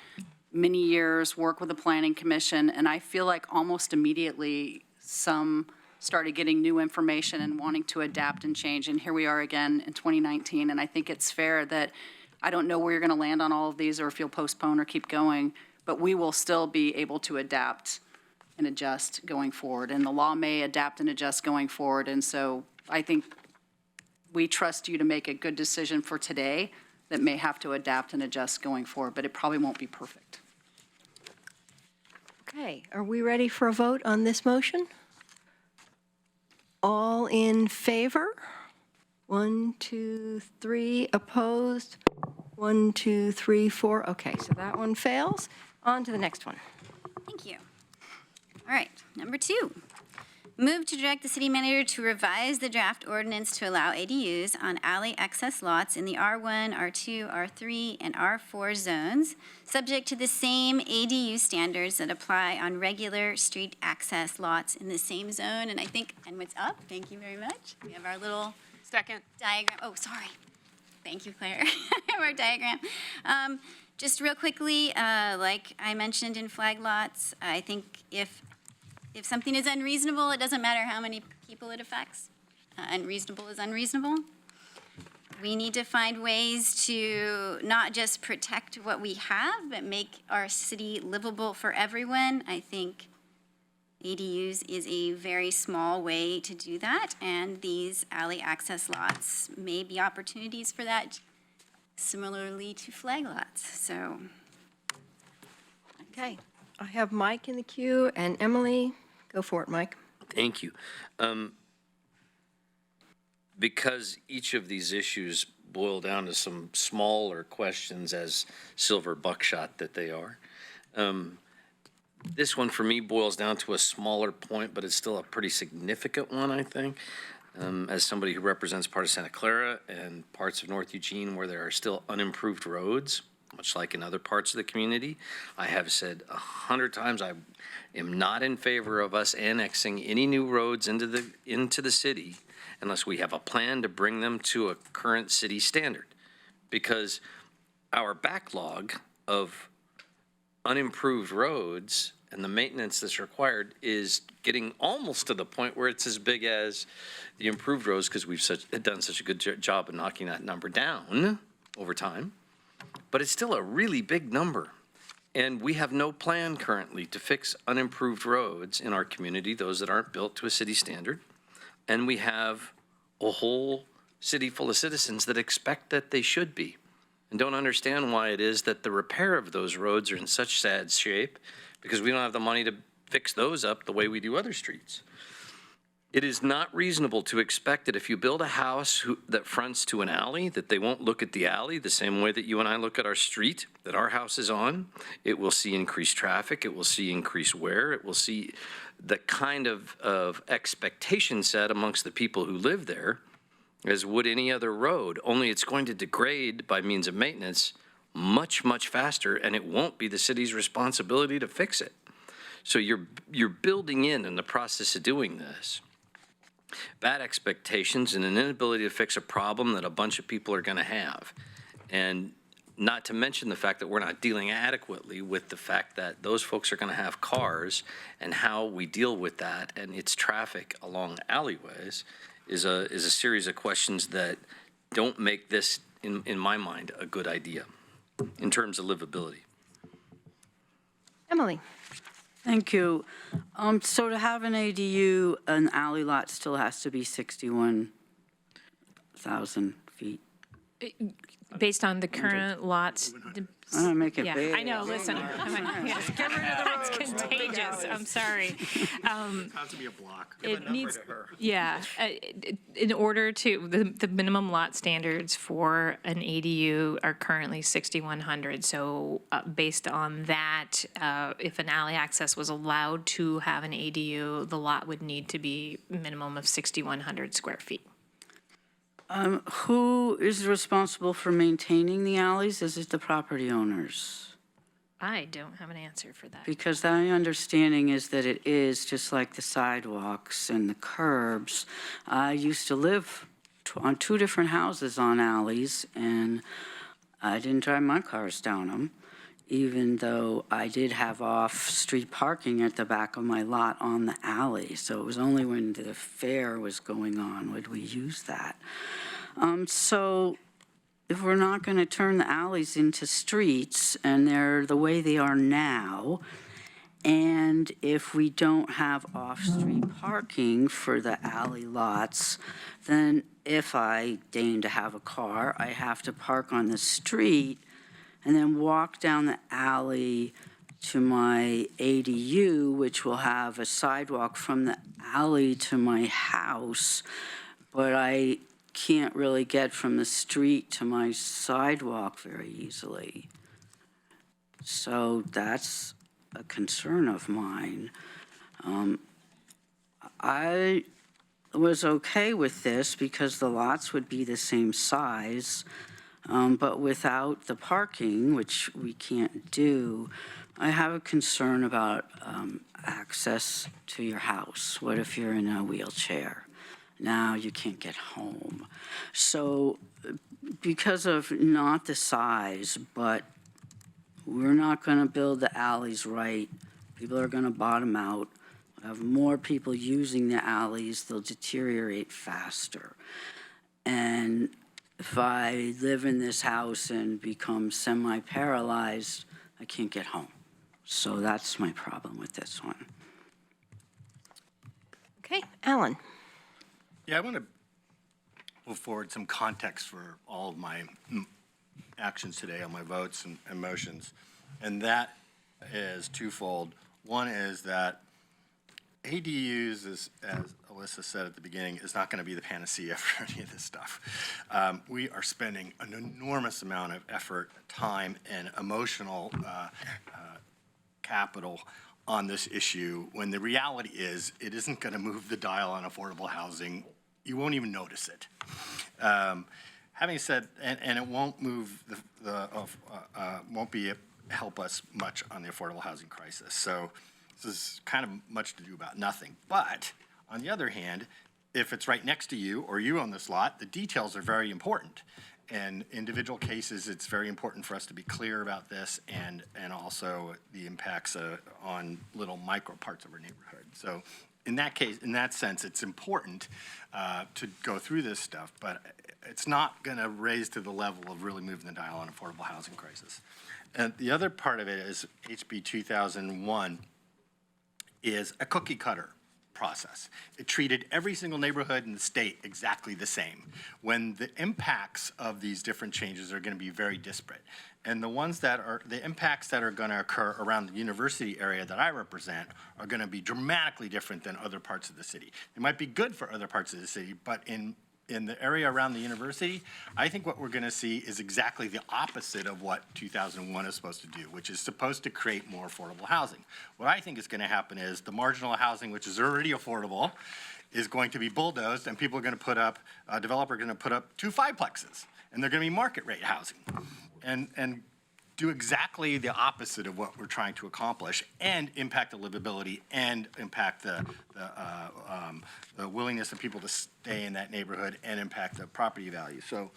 many years, work with the planning commission, and I feel like almost immediately some started getting new information and wanting to adapt and change, and here we are again in 2019, and I think it's fair that, I don't know where you're gonna land on all of these or if you'll postpone or keep going, but we will still be able to adapt and adjust going forward, and the law may adapt and adjust going forward, and so I think we trust you to make a good decision for today that may have to adapt and adjust going forward, but it probably won't be perfect. Okay, are we ready for a vote on this motion? All in favor? 1, 2, 3, opposed? 1, 2, 3, 4. Okay, so that one fails. On to the next one. Thank you. All right, number 2. Move to direct the city manager to revise the draft ordinance to allow ADUs on alley access lots in the R1, R2, R3, and R4 zones, subject to the same ADU standards that apply on regular street access lots in the same zone. And I think, and what's up? Thank you very much. We have our little Second. diagram. Oh, sorry. Thank you, Claire. Our diagram. Just real quickly, like I mentioned in flag lots, I think if something is unreasonable, it doesn't matter how many people it affects. Unreasonable is unreasonable. We need to find ways to not just protect what we have, but make our city livable for everyone. I think ADUs is a very small way to do that, and these alley access lots may be opportunities for that, similarly to flag lots. So, Okay, I have Mike in the queue and Emily. Go for it, Mike. Thank you. Because each of these issues boil down to some smaller questions, as silver buckshot that they are, this one for me boils down to a smaller point, but it's still a pretty significant one, I think. As somebody who represents part of Santa Clara and parts of North Eugene where there are still unimproved roads, much like in other parts of the community, I have said 100 times I am not in favor of us annexing any new roads into the city unless we have a plan to bring them to a current city standard. Because our backlog of unimproved roads and the maintenance that's required is getting almost to the point where it's as big as the improved roads, because we've done such a good job of knocking that number down over time. But it's still a really big number. And we have no plan currently to fix unimproved roads in our community, those that aren't built to a city standard. And we have a whole city full of citizens that expect that they should be and don't understand why it is that the repair of those roads are in such sad shape, because we don't have the money to fix those up the way we do other streets. It is not reasonable to expect that if you build a house that fronts to an alley, that they won't look at the alley the same way that you and I look at our street that our house is on. It will see increased traffic. It will see increased wear. It will see the kind of expectation set amongst the people who live there as would any other road, only it's going to degrade by means of maintenance much, much faster, and it won't be the city's responsibility to fix it. So you're building in the process of doing this bad expectations and an inability to fix a problem that a bunch of people are going to have. And not to mention the fact that we're not dealing adequately with the fact that those folks are going to have cars, and how we deal with that and its traffic along alleyways is a series of questions that don't make this, in my mind, a good idea in terms of livability. Emily. Thank you. So to have an ADU, an alley lot still has to be 61,000 feet. Based on the current lots. I'm gonna make it Yeah, big. I know, listen. That's contagious, I'm sorry. Has to be a block. It needs, yeah, in order to, the minimum lot standards for an ADU are currently 6,100. So based on that, if an alley access was allowed to have an ADU, the lot would need to be minimum of 6,100 square feet. Who is responsible for maintaining the alleys? Is it the property owners? I don't have an answer for that. Because my understanding is that it is just like the sidewalks and the curbs. I used to live on 2 different houses on alleys, and I didn't drive my cars down them. even though I did have off-street parking at the back of my lot on the alley. So it was only when the fair was going on would we use that. So if we're not going to turn the alleys into streets and they're the way they are now, and if we don't have off-street parking for the alley lots, then if I deign to have a car, I have to park on the street and then walk down the alley to my ADU, which will have a sidewalk from the alley to my house, but I can't really get from the street to my sidewalk very easily. So that's a concern of mine. I was okay with this because the lots would be the same size, but without the parking, which we can't do, I have a concern about access to your house. What if you're in a wheelchair? Now you can't get home. So because of not the size, but we're not going to build the alleys right. People are going to bottom out. We'll have more people using the alleys. They'll deteriorate faster. And if I live in this house and become semi-paralyzed, I can't get home. So that's my problem with this one. Okay, Alan. Yeah, I want to move forward some context for all of my actions today on my votes and motions, and that is twofold. One is that ADUs, as Alyssa said at the beginning, is not going to be the panacea for any of this stuff. We are spending an enormous amount of effort, time, and emotional capital on this issue, when the reality is it isn't going to move the dial on affordable housing. You won't even notice it. Having said, and it won't move help us much on the affordable housing crisis. So this is kind of much to do about nothing. But on the other hand, if it's right next to you or you own this lot, the details are very important. And individual cases, it's very important for us to be clear about this, and also the impacts on little micro parts of our neighborhood. So in that case, in that sense, it's important to go through this stuff, but it's not going to raise to the level of really moving the dial on affordable housing crisis. And the other part of it is HB 2001 is a cookie cutter process. It treated every single neighborhood in the state exactly the same, when the impacts of these different changes are going to be very disparate. And the impacts that are going to occur around the university area that I represent are going to be dramatically different than other parts of the city. They might be good for other parts of the city, but in the area around the university, I think what we're going to see is exactly the opposite of what 2001 is supposed to do, which is supposed to create more affordable housing. What I think is going to happen is the marginal housing, which is already affordable, is going to be bulldozed, and people are going to put up, developers are going to put up 2 5-plexes, and they're going to be market rate housing, and do exactly the opposite of what we're trying to accomplish, and impact the livability and impact the willingness of people to stay in that neighborhood and impact the property value. So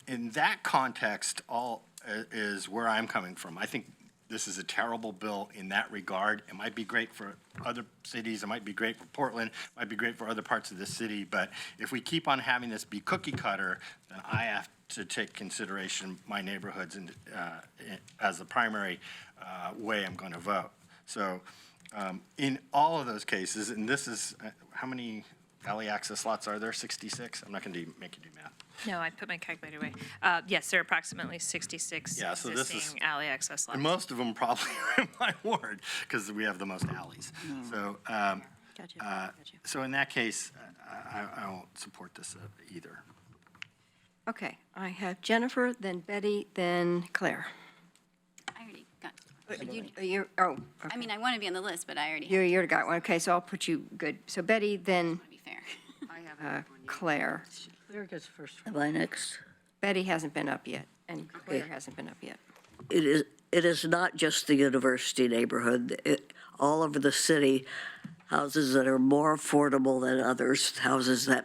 in that context, all is where I'm coming from. I think this is a terrible bill in that regard. It might be great for other cities, it might be great for Portland, it might be great for other parts of the city, but if we keep on having this be cookie cutter, then I have to take consideration my neighborhoods as the primary way I'm going to vote. So in all of those cases, and this is, how many alley access lots are there? 66? I'm not going to make you do math. No, I put my calculator away. Yes, there are approximately 66 Yeah, so this is- existing alley access lots. And most of them probably are in my ward, because we have the most alleys. So, Gotcha. so in that case, I won't support this either. Okay, I have Jennifer, then Betty, then Claire. I already got, Okay. I mean, I want to be on the list, but I already have You got one. Okay, so I'll put you good. So Betty, then to be fair. Claire. Claire gets first. Am I next? Betty hasn't been up yet, and Claire hasn't been up yet. It is not just the university neighborhood. All over the city, houses that are more affordable than others, houses that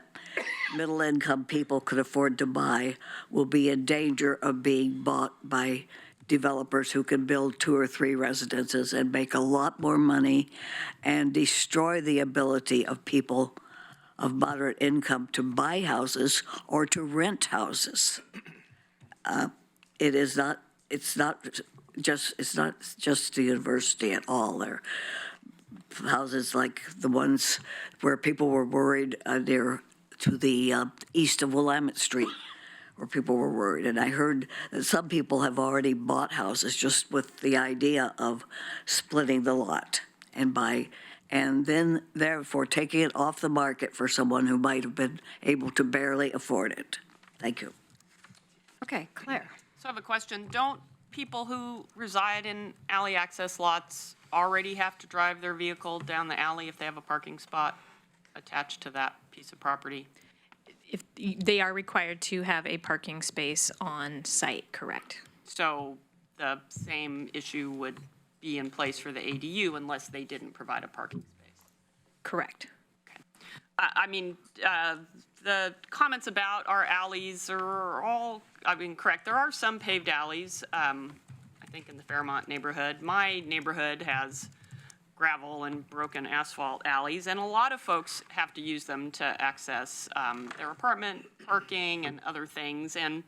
middle-income people could afford to buy, will be in danger of being bought by developers who can build 2 or 3 residences and make a lot more money and destroy the ability of people of moderate income to buy houses or to rent houses. It's not just the university at all. There are houses like the ones where people were worried near to the east of Willamette Street, where people were worried. And I heard that some people have already bought houses just with the idea of splitting the lot and then therefore taking it off the market for someone who might have been able to barely afford it. Thank you. Okay, Claire. So I have a question. Don't people who reside in alley access lots already have to drive their vehicle down the alley if they have a parking spot attached to that piece of property? If they are required to have a parking space on site, correct? So the same issue would be in place for the ADU unless they didn't provide a parking space? Correct. I mean, the comments about our alleys are all, correct. There are some paved alleys, I think in the Fairmont neighborhood. My neighborhood has gravel and broken asphalt alleys, and a lot of folks have to use them to access their apartment, parking, and other things. And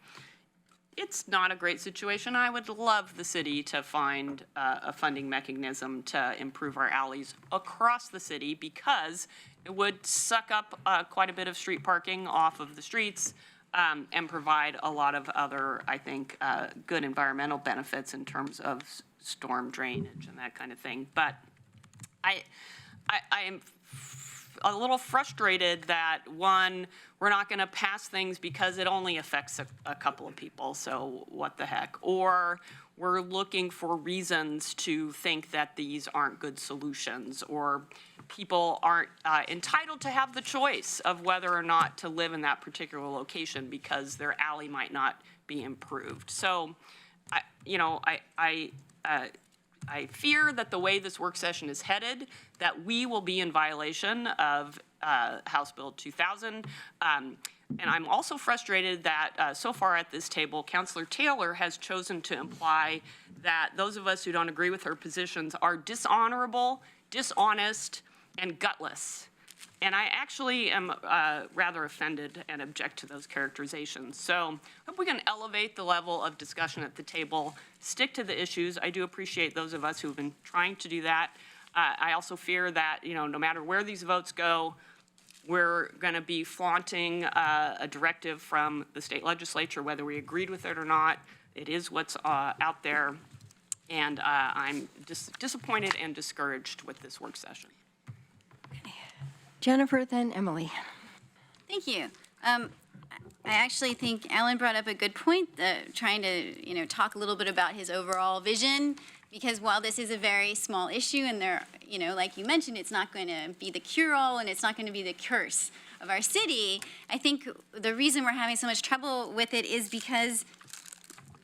it's not a great situation. I would love the city to find a funding mechanism to improve our alleys across the city, because it would suck up quite a bit of street parking off of the streets and provide a lot of other, I think, good environmental benefits in terms of storm drainage and that kind of thing. But I am a little frustrated that, one, we're not going to pass things because it only affects a couple of people, so what the heck? Or we're looking for reasons to think that these aren't good solutions, or people aren't entitled to have the choice of whether or not to live in that particular location because their alley might not be improved. So, I fear that the way this work session is headed, that we will be in violation of House Bill 2000. And I'm also frustrated that so far at this table, Councilor Taylor has chosen to imply that those of us who don't agree with her positions are dishonorable, dishonest, and gutless. And I actually am rather offended and object to those characterizations. So I hope we can elevate the level of discussion at the table, stick to the issues. I do appreciate those of us who have been trying to do that. I also fear that, no matter where these votes go, we're going to be flaunting a directive from the state legislature, whether we agreed with it or not. It is what's out there. And I'm disappointed and discouraged with this work session. Jennifer, then Emily. Thank you. I actually think Alan brought up a good point, trying to, talk a little bit about his overall vision, because while this is a very small issue and there, like you mentioned, it's not going to be the cure-all and it's not going to be the curse of our city, I think the reason we're having so much trouble with it is because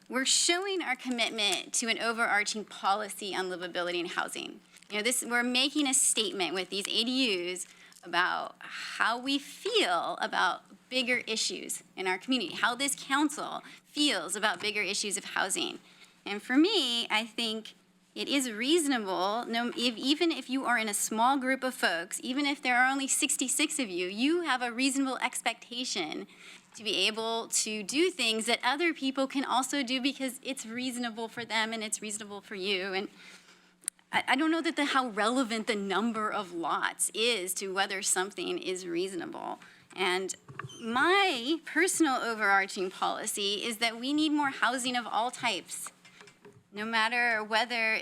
we're showing our commitment to an overarching policy on livability and housing. We're making a statement with these ADUs about how we feel about bigger issues in our community, how this council feels about bigger issues of housing. And for me, I think it is reasonable, even if you are in a small group of folks, even if there are only 66 of you, you have a reasonable expectation to be able to do things that other people can also do because it's reasonable for them and it's reasonable for you. And I don't know how relevant the number of lots is to whether something is reasonable. And my personal overarching policy is that we need more housing of all types, no matter whether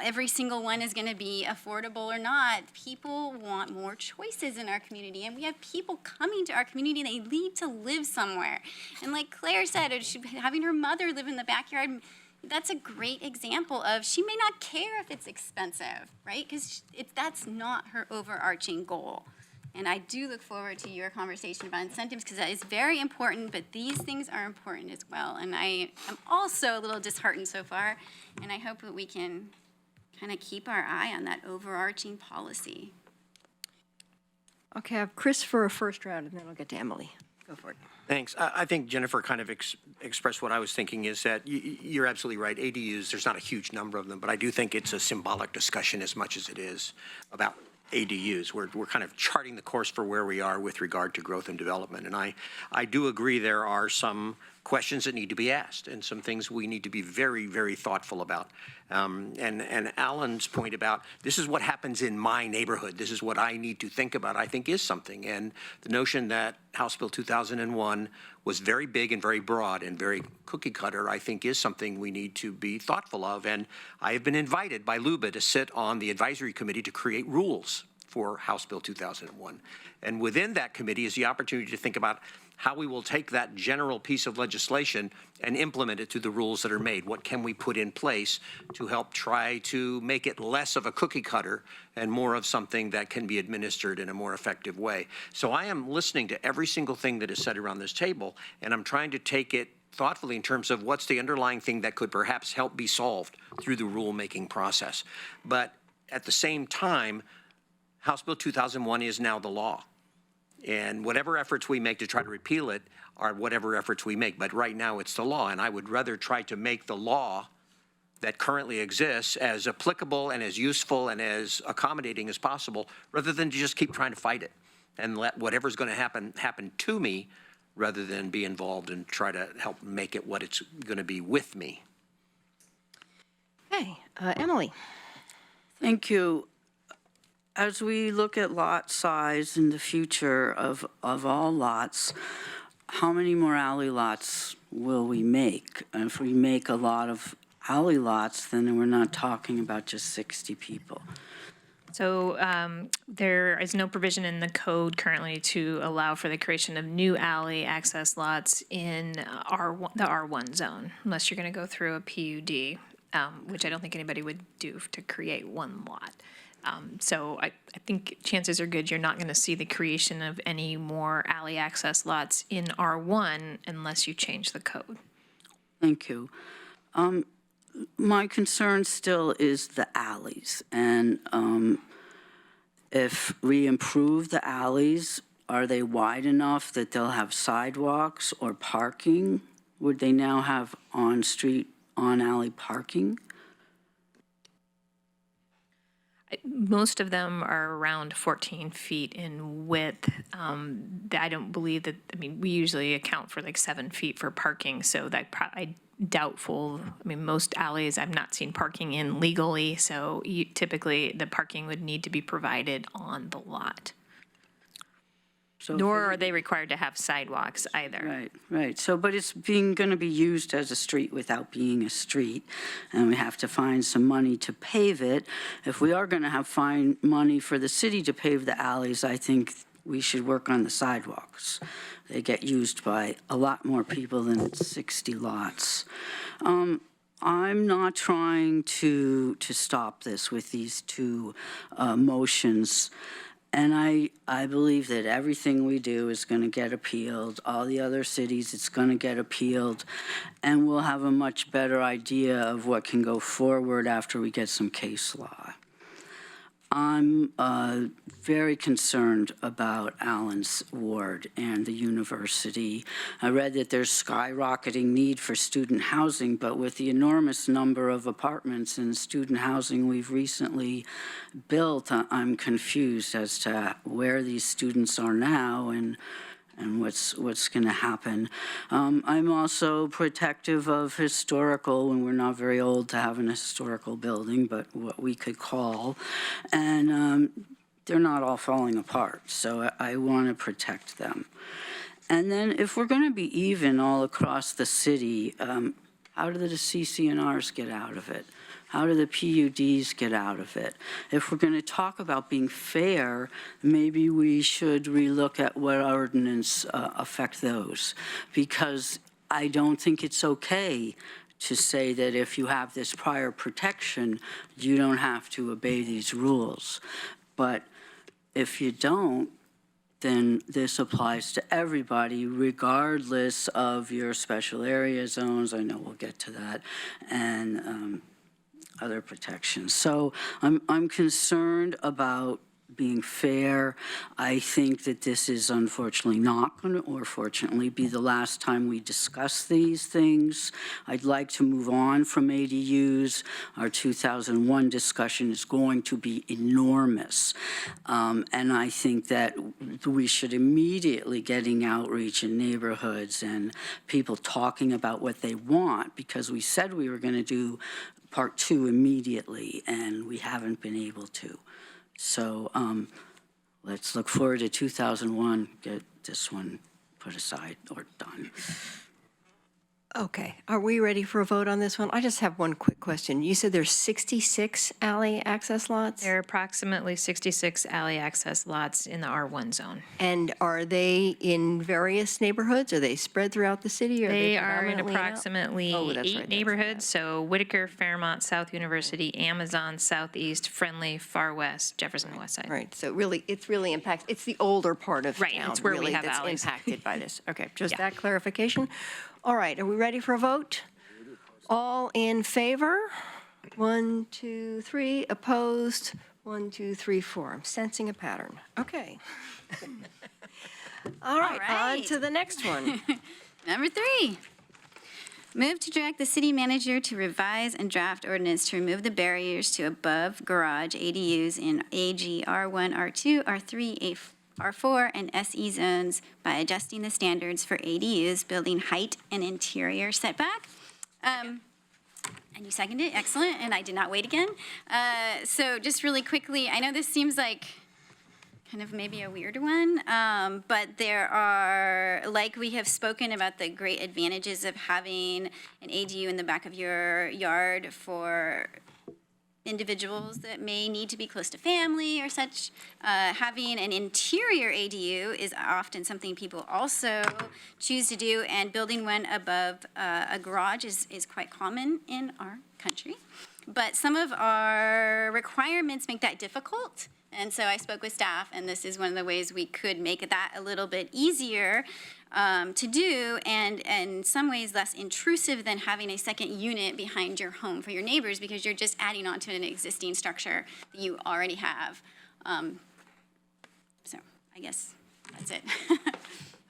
every single one is going to be affordable or not. People want more choices in our community, and we have people coming to our community, and they need to live somewhere. And like Claire said, having her mother live in the backyard, that's a great example of she may not care if it's expensive, right? Because that's not her overarching goal. And I do look forward to your conversation about incentives because that is very important, but these things are important as well. And I am also a little disheartened so far, and I hope that we can kind of keep our eye on that overarching policy. Okay, I have Chris for a first round, and then I'll get to Emily. Go for it. Thanks. I think Jennifer kind of expressed what I was thinking, is that you're absolutely right. ADUs, there's not a huge number of them, but I do think it's a symbolic discussion as much as it is about ADUs. We're kind of charting the course for where we are with regard to growth and development. And I do agree there are some questions that need to be asked and some things we need to be very, very thoughtful about. And Alan's point about this is what happens in my neighborhood, this is what I need to think about, I think is something. And the notion that House Bill 2001 was very big and very broad and very cookie cutter, I think is something we need to be thoughtful of. And I have been invited by LUBA to sit on the advisory committee to create rules for House Bill 2001. And within that committee is the opportunity to think about how we will take that general piece of legislation and implement it to the rules that are made. What can we put in place to help try to make it less of a cookie cutter and more of something that can be administered in a more effective way? So I am listening to every single thing that is said around this table, and I'm trying to take it thoughtfully in terms of what's the underlying thing that could perhaps help be solved through the rulemaking process. But at the same time, House Bill 2001 is now the law. And whatever efforts we make to try to repeal it are whatever efforts we make. But right now it's the law, and I would rather try to make the law that currently exists as applicable and as useful and as accommodating as possible, rather than to just keep trying to fight it and let whatever's going to happen to me, rather than be involved and try to help make it what it's going to be with me. Okay, Emily. Thank you. As we look at lot size in the future of all lots, how many more alley lots will we make? And if we make a lot of alley lots, then we're not talking about just 60 people. So there is no provision in the code currently to allow for the creation of new alley access lots in the R1 zone, unless you're going to go through a PUD, which I don't think anybody would do to create one lot. So I think chances are good you're not going to see the creation of any more alley access lots in R1 unless you change the code. Thank you. My concern still is the alleys. And if we improve the alleys, are they wide enough that they'll have sidewalks or parking? Would they now have on-street, on-alley parking? Most of them are around 14 feet in width. I don't believe that, I mean, we usually account for like 7 feet for parking, so that I doubtful. I mean, most alleys I've not seen parking in legally, so typically the parking would need to be provided on the lot. So Nor are they required to have sidewalks either. Right, right. So, but it's going to be used as a street without being a street, and we have to find some money to pave it. If we are going to find money for the city to pave the alleys, I think we should work on the sidewalks. They get used by a lot more people than 60 lots. I'm not trying to stop this with these two motions. And I believe that everything we do is going to get appealed. All the other cities, it's going to get appealed. And we'll have a much better idea of what can go forward after we get some case law. I'm very concerned about Allen's ward and the university. I read that there's skyrocketing need for student housing, but with the enormous number of apartments and student housing we've recently built, I'm confused as to where these students are now and what's going to happen. I'm also protective of historical, when we're not very old to have an historical building, but what we could call, and they're not all falling apart, so I want to protect them. And then if we're going to be even all across the city, how do the CC&Rs get out of it? How do the PUDs get out of it? If we're going to talk about being fair, maybe we should relook at what ordinance affect those, because I don't think it's okay to say that if you have this prior protection, you don't have to obey these rules. But if you don't, then this applies to everybody, regardless of your special area zones. I know we'll get to that. And other protections. So I'm concerned about being fair. I think that this is unfortunately not going to, or fortunately, be the last time we discuss these things. I'd like to move on from ADUs. Our 2001 discussion is going to be enormous. And I think that we should immediately getting outreach in neighborhoods and people talking about what they want, because we said we were going to do part 2 immediately, and we haven't been able to. So let's look forward to 2001, get this one put aside or done. Okay, are we ready for a vote on this one? I just have one quick question. You said there's 66 alley access lots? There are approximately 66 alley access lots in the R1 zone. And are they in various neighborhoods? Are they spread throughout the city? Or They are in predominantly out? approximately Oh, that's 8 right, neighborhoods, so Whitaker, Fairmont, South University, Amazon, Southeast, Friendly, Far West, Jefferson, West Side. Right, so really, it's the older part of Right, town. it's where we really, have that's alleys. impacted by this. Okay, just Yeah. that clarification. All right, are we ready for a vote? All in favor? 1, 2, 3. Opposed? 1, 2, 3, 4. I'm sensing a pattern. Okay. All right, on to right. the next one. Number 3, move to direct the city manager to revise and draft ordinance to remove the barriers to above garage ADUs in AG R1, R2, R3, R4, and SE zones by adjusting the standards for ADUs, building height and interior setback. And you seconded it, excellent, and I did not wait again. So just really quickly, I know this seems like kind of maybe a weird one, but there are, like we have spoken about the great advantages of having an ADU in the back of your yard for individuals that may need to be close to family or such. Having an interior ADU is often something people also choose to do, and building one above a garage is quite common in our country. But some of our requirements make that difficult. And so I spoke with staff, and this is one of the ways we could make that a little bit easier to do, and in some ways less intrusive than having a second unit behind your home for your neighbors, because you're just adding on to an existing structure that you already have. So I guess that's it.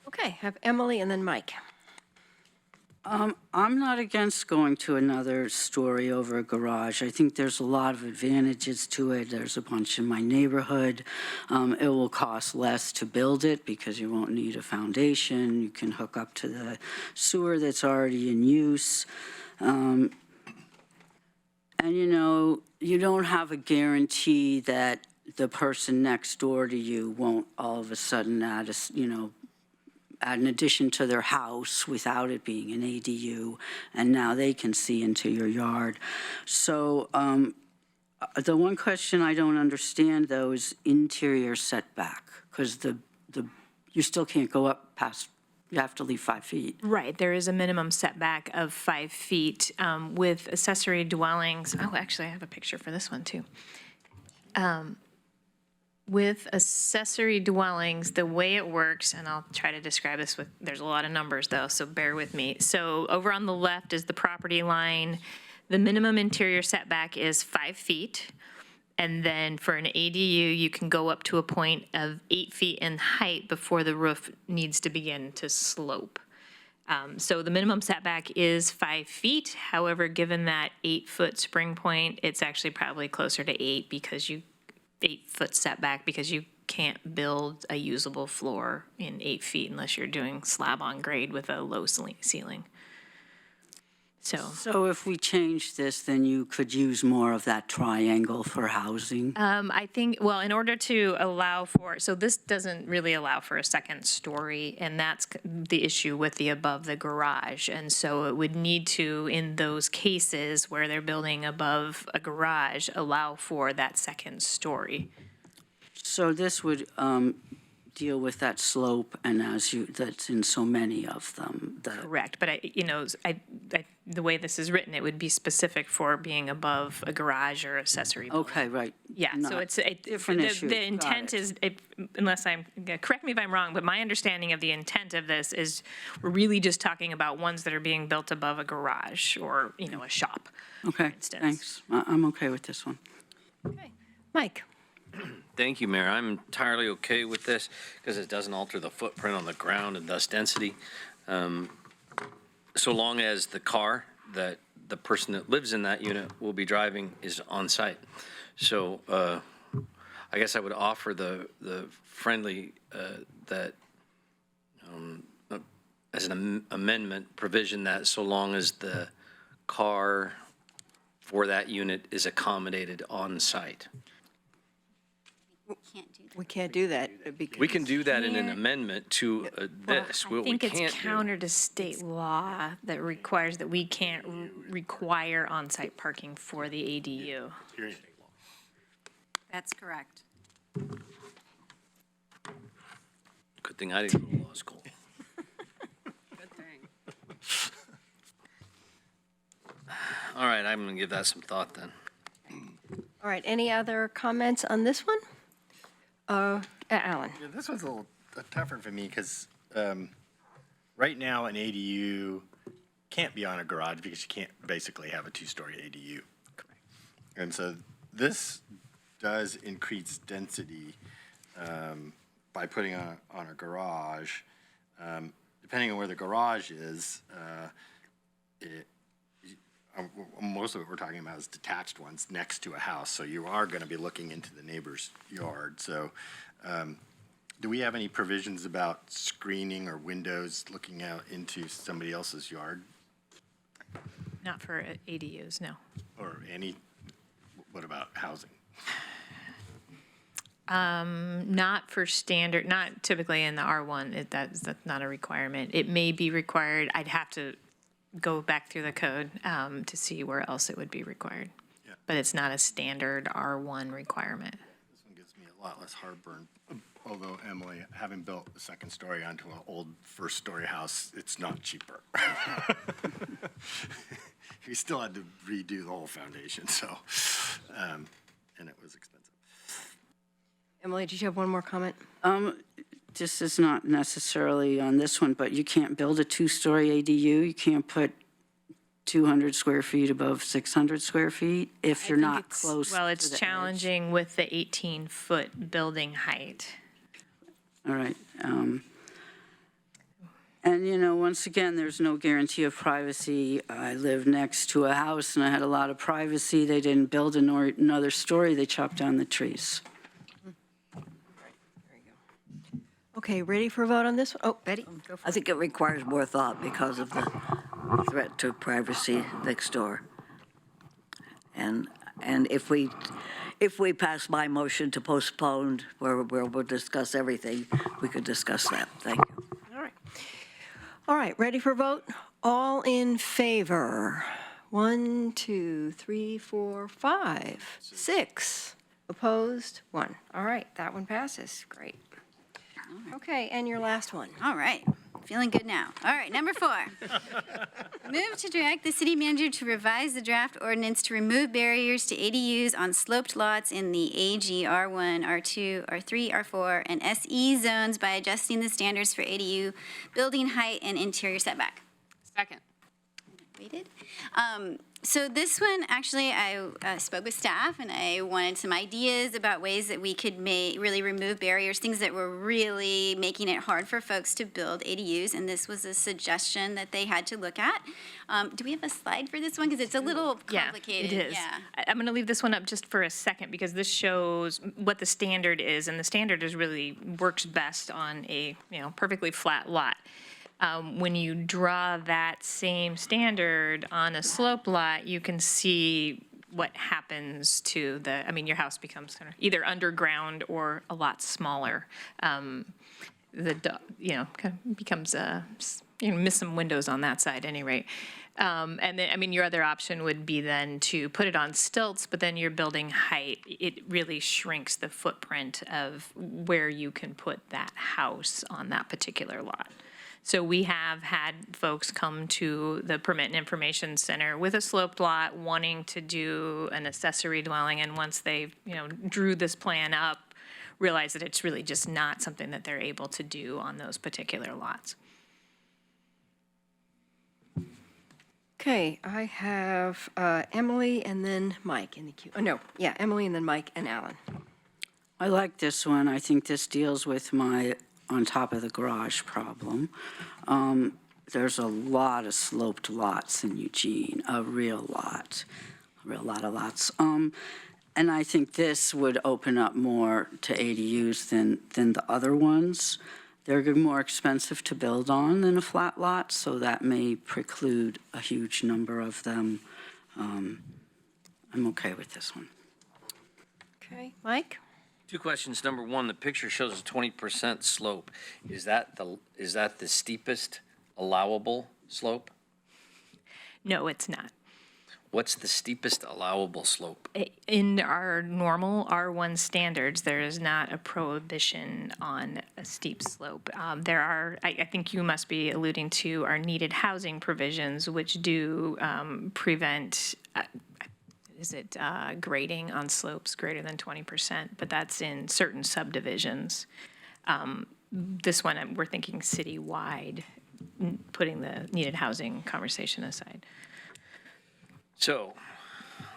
Okay, have Emily and then Mike. I'm not against going to another story over a garage. I think there's a lot of advantages to it. There's a bunch in my neighborhood. It will cost less to build it because you won't need a foundation. You can hook up to the sewer that's already in use. And, you know, you don't have a guarantee that the person next door to you won't all of a sudden add an addition to their house without it being an ADU, and now they can see into your yard. So the one question I don't understand, though, is interior setback, because you still can't go up past, you have to leave 5 feet. Right, there is a minimum setback of 5 feet with accessory dwellings. Oh, actually, I have a picture for this one, too. With accessory dwellings, the way it works, and I'll try to describe this with, there's a lot of numbers though, so bear with me. So over on the left is the property line. The minimum interior setback is 5 feet. And then for an ADU, you can go up to a point of 8 feet in height before the roof needs to begin to slope. So the minimum setback is 5 feet. However, given that 8-foot spring point, it's actually probably closer to 8 because 8-foot setback, because you can't build a usable floor in 8 feet unless you're doing slab on grade with a low ceiling. So if we change this, then you could use more of that triangle for housing? I think, well, in order to allow for, so this doesn't really allow for a second story, and that's the issue with the above the garage. And so it would need to, in those cases where they're building above a garage, allow for that second story. So this would deal with that slope, and that's in so many of them. Correct, but the way this is written, it would be specific for being above a garage or accessory building. Okay, right. Yeah, so Not it's different issue. The Got intent it. is, unless correct me if I'm wrong, but my understanding of the intent of this is we're really just talking about ones that are being built above a garage or, a shop. Okay, instance. thanks. I'm okay with this one. Okay, Mike. Thank you, Mayor. I'm entirely okay with this because it doesn't alter the footprint on the ground and thus density. So long as the car that the person that lives in that unit will be driving is on site. So I guess I would offer the friendly that as an amendment provision that so long as the car for that unit is accommodated on site. Can't do that. We can't do that because. We can do that in an amendment to this. I What we think it's can't do. counter to state law that requires that we can't require on-site parking for the ADU. That's correct. Good thing I didn't go to law school. Good thing. All right, I'm going to give that some thought then. All right, any other comments on this one? Alan? Yeah, this one's a little tougher for me because right now an ADU can't be on a garage because you can't basically have a two-story ADU. Correct. And so this does increase density by putting on a garage. Depending on where the garage is, most of what we're talking about is detached ones next to a house. So you are going to be looking into the neighbor's yard. So do we have any provisions about screening or windows looking out into somebody else's yard? Not for ADUs, no. Or what about housing? Not for standard, not typically in the R1, that's not a requirement. It may be required, I'd have to go back through the code to see where else it would be required. Yeah. But it's not a standard R1 requirement. This one gives me a lot less heartburn. Although, Emily, having built a second story onto an old first story house, it's not cheaper. We still had to redo the whole foundation, so, and it was expensive. Emily, did you have one more comment? This is not necessarily on this one, but you can't build a two-story ADU. You can't put 200 square feet above 600 square feet if you're not close to the Well, it's edge. challenging with the 18-foot building height. All right. And, once again, there's no guarantee of privacy. I live next to a house, and I had a lot of privacy. They didn't build another story. They chopped down the trees. Okay, ready for a vote on this one? Oh, Betty, go for I think it requires more thought because of the threat to privacy next door. And if we pass my motion to postpone, where we'll discuss everything, we could discuss that. Thank you. All right. All right, ready for a vote? All in favor? 1, 2, 3, 4, 5, 6. Opposed? 1. All right, that one passes. Great. Okay, and your last one. All right, feeling good now. All right, number 4. Move to direct the city manager to revise the draft ordinance to remove barriers to ADUs on sloped lots in the AG R1, R2, R3, R4, and SE zones by adjusting the standards for ADU building height and interior setback. Second. Waited. So this one, actually, I spoke with staff, and I wanted some ideas about ways that we could really remove barriers, things that were really making it hard for folks to build ADUs, and this was a suggestion that they had to look at. Do we have a slide for this one? Because it's a little complicated. Yeah, it is. I'm going to leave this one up just for a second because this shows what the standard is, and the standard is really works best on a perfectly flat lot. When you draw that same standard on a slope lot, you can see what happens to your house becomes kind of either underground or a lot smaller. Kind of becomes, miss some windows on that side, at any rate. And then, your other option would be then to put it on stilts, but then your building height, it really shrinks the footprint of where you can put that house on that particular lot. So we have had folks come to the Permit and Information Center with a sloped lot wanting to do an accessory dwelling, and once they, drew this plan up, realized that it's really just not something that they're able to do on those particular lots. Okay, I have Emily and then Mike in the queue. Oh, no, yeah, Emily and then Mike and Alan. I like this one. I think this deals with my on top of the garage problem. There's a lot of sloped lots in Eugene, a real lot of lots. And I think this would open up more to ADUs than the other ones. They're more expensive to build on than a flat lot, so that may preclude a huge number of them. I'm okay with this one. Okay, Mike? 2 questions. Number one, the picture shows a 20% slope. Is that the steepest allowable slope? No, it's not. What's the steepest allowable slope? In our normal R1 standards, there is not a prohibition on a steep slope. There are, I think you must be alluding to our needed housing provisions, which do prevent, grading on slopes greater than 20%, but that's in certain subdivisions. This one, we're thinking citywide, putting the needed housing conversation aside. So,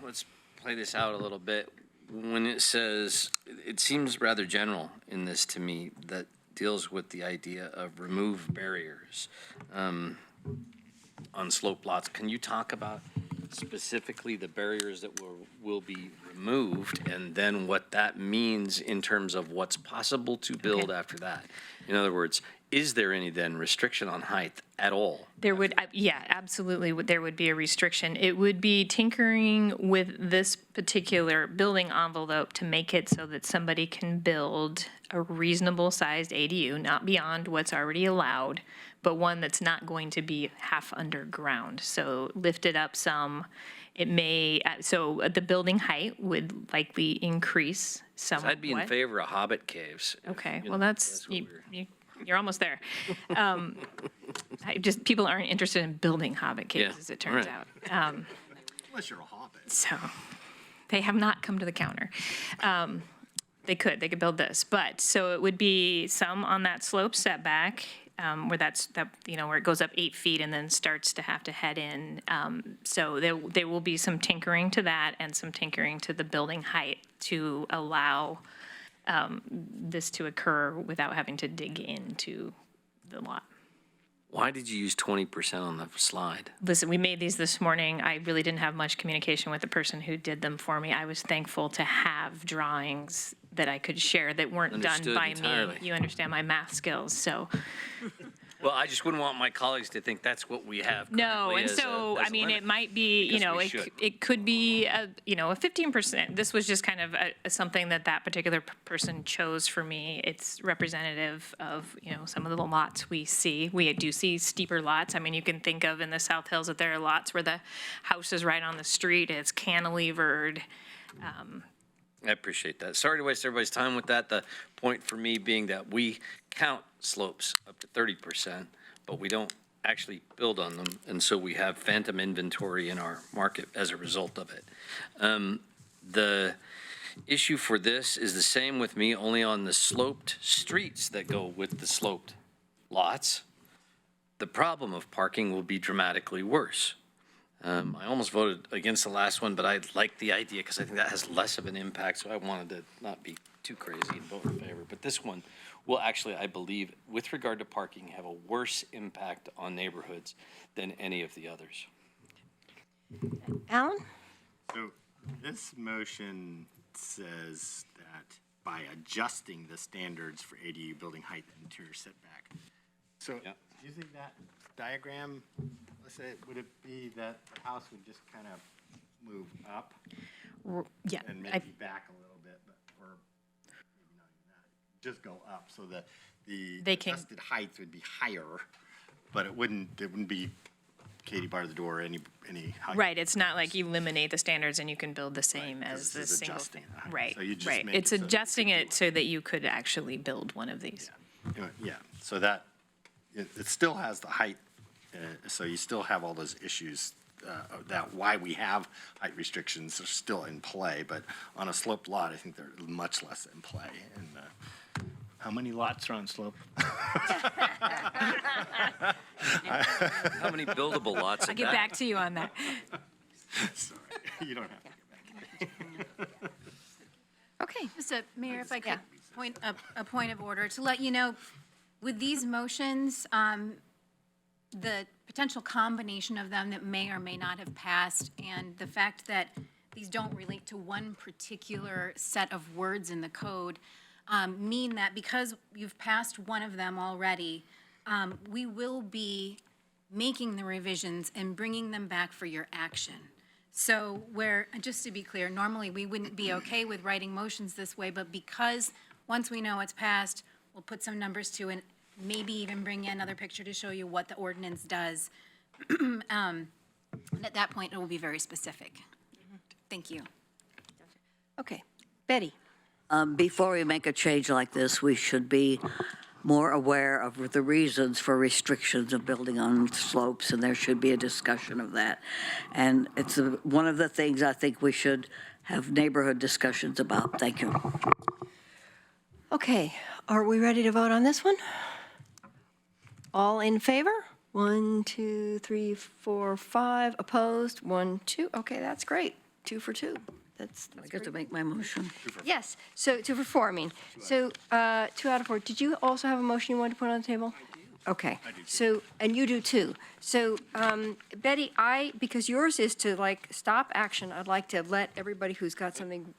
let's play this out a little bit. When it says, it seems rather general in this to me, that deals with the idea of remove barriers on slope lots. Can you talk about specifically the barriers that will be removed, and then what that means in terms of what's possible to build after that? In other words, is there any then restriction on height at all? There would, yeah, absolutely, there would be a restriction. It would be tinkering with this particular building envelope to make it so that somebody can build a reasonable sized ADU, not beyond what's already allowed, but one that's not going to be half underground. So lift it up some. It may, so the building height would likely increase somewhat. I'd be in favor of hobbit caves. Okay, You well, know, that's, what you're almost there. People aren't interested in building hobbit caves, Yeah, as it turns right. out. Unless you're a hobbit. So they have not come to the counter. They could build this, but, so it would be some on that slope setback, where where it goes up 8 feet and then starts to have to head in. So there will be some tinkering to that and some tinkering to the building height to allow this to occur without having to dig into the lot. Why did you use 20% on the slide? Listen, we made these this morning. I really didn't have much communication with the person who did them for me. I was thankful to have drawings that I could share that weren't done Understood by entirely. me. You understand my math skills, so. Well, I just wouldn't want my colleagues to think that's what we have No, currently and as a- so, as I a mean, limit. it might be, Because we should. it could be a 15%. This was just kind of something that particular person chose for me. It's representative of, some of the lots we see. We do see steeper lots. I mean, you can think of in the South Hills that there are lots where the house is right on the street, it's cantilevered. I appreciate that. Sorry to waste everybody's time with that. The point for me being that we count slopes up to 30%, but we don't actually build on them, and so we have phantom inventory in our market as a result of it. The issue for this is the same with me, only on the sloped streets that go with the sloped lots. The problem of parking will be dramatically worse. I almost voted against the last one, but I like the idea because I think that has less of an impact, so I wanted to not be too crazy and vote in favor. But this one will actually, I believe, with regard to parking, have a worse impact on neighborhoods than any of the others. Alan? So this motion says that by adjusting the standards for ADU building height and interior setback. So Yeah. do you think that diagram, let's say, would it be that the house would just kind of move up Yeah, and maybe back a little bit, but, or maybe not even that, just go up so that the They can- adjusted height would be higher, but it wouldn't be Katie bar the door, any height. right, it's not like you eliminate the standards and you can build the same Right, 'cause as the this is single. adjusting the height. Right, So you just right. make It's it so that adjusting you it could so that you could actually build one of these. Yeah, so that, it still has the height, so you still have all those issues, that why we have height restrictions are still in play, but on a sloped lot, I think they're much less in play. And how many lots are on slope? How many buildable lots I'll at get that? back to you on that. Sorry, you don't have to get back. Okay. Just Just a, Mayor, if I could point a point of order, to let you know, with these motions, the potential combination of them that may or may not have passed, and the fact that these don't relate to one particular set of words in the code, mean that because you've passed one of them already, we will be making the revisions and bringing them back for your action. So where, just to be clear, normally we wouldn't be okay with writing motions this way, but because once we know it's passed, we'll put some numbers to it, maybe even bring you another picture to show you what the ordinance does. And at that point, it will be very specific. Thank you. Okay. Betty? Before we make a change like this, we should be more aware of the reasons for restrictions of building on slopes, and there should be a discussion of that. And it's one of the things I think we should have neighborhood discussions about. Thank you. Okay, are we ready to vote on this one? All in favor? 1, 2, 3, 4, 5. Opposed? 1, 2. Okay, that's great. 2 for 2. That's I get to make my motion. yes. So 2 for 4. I mean, so 2 out of 4. Did you also have a motion you wanted to put on the table? I do. Okay. I do. So and you do too. So Betty, because yours is to like stop action. I'd like to let everybody who's got something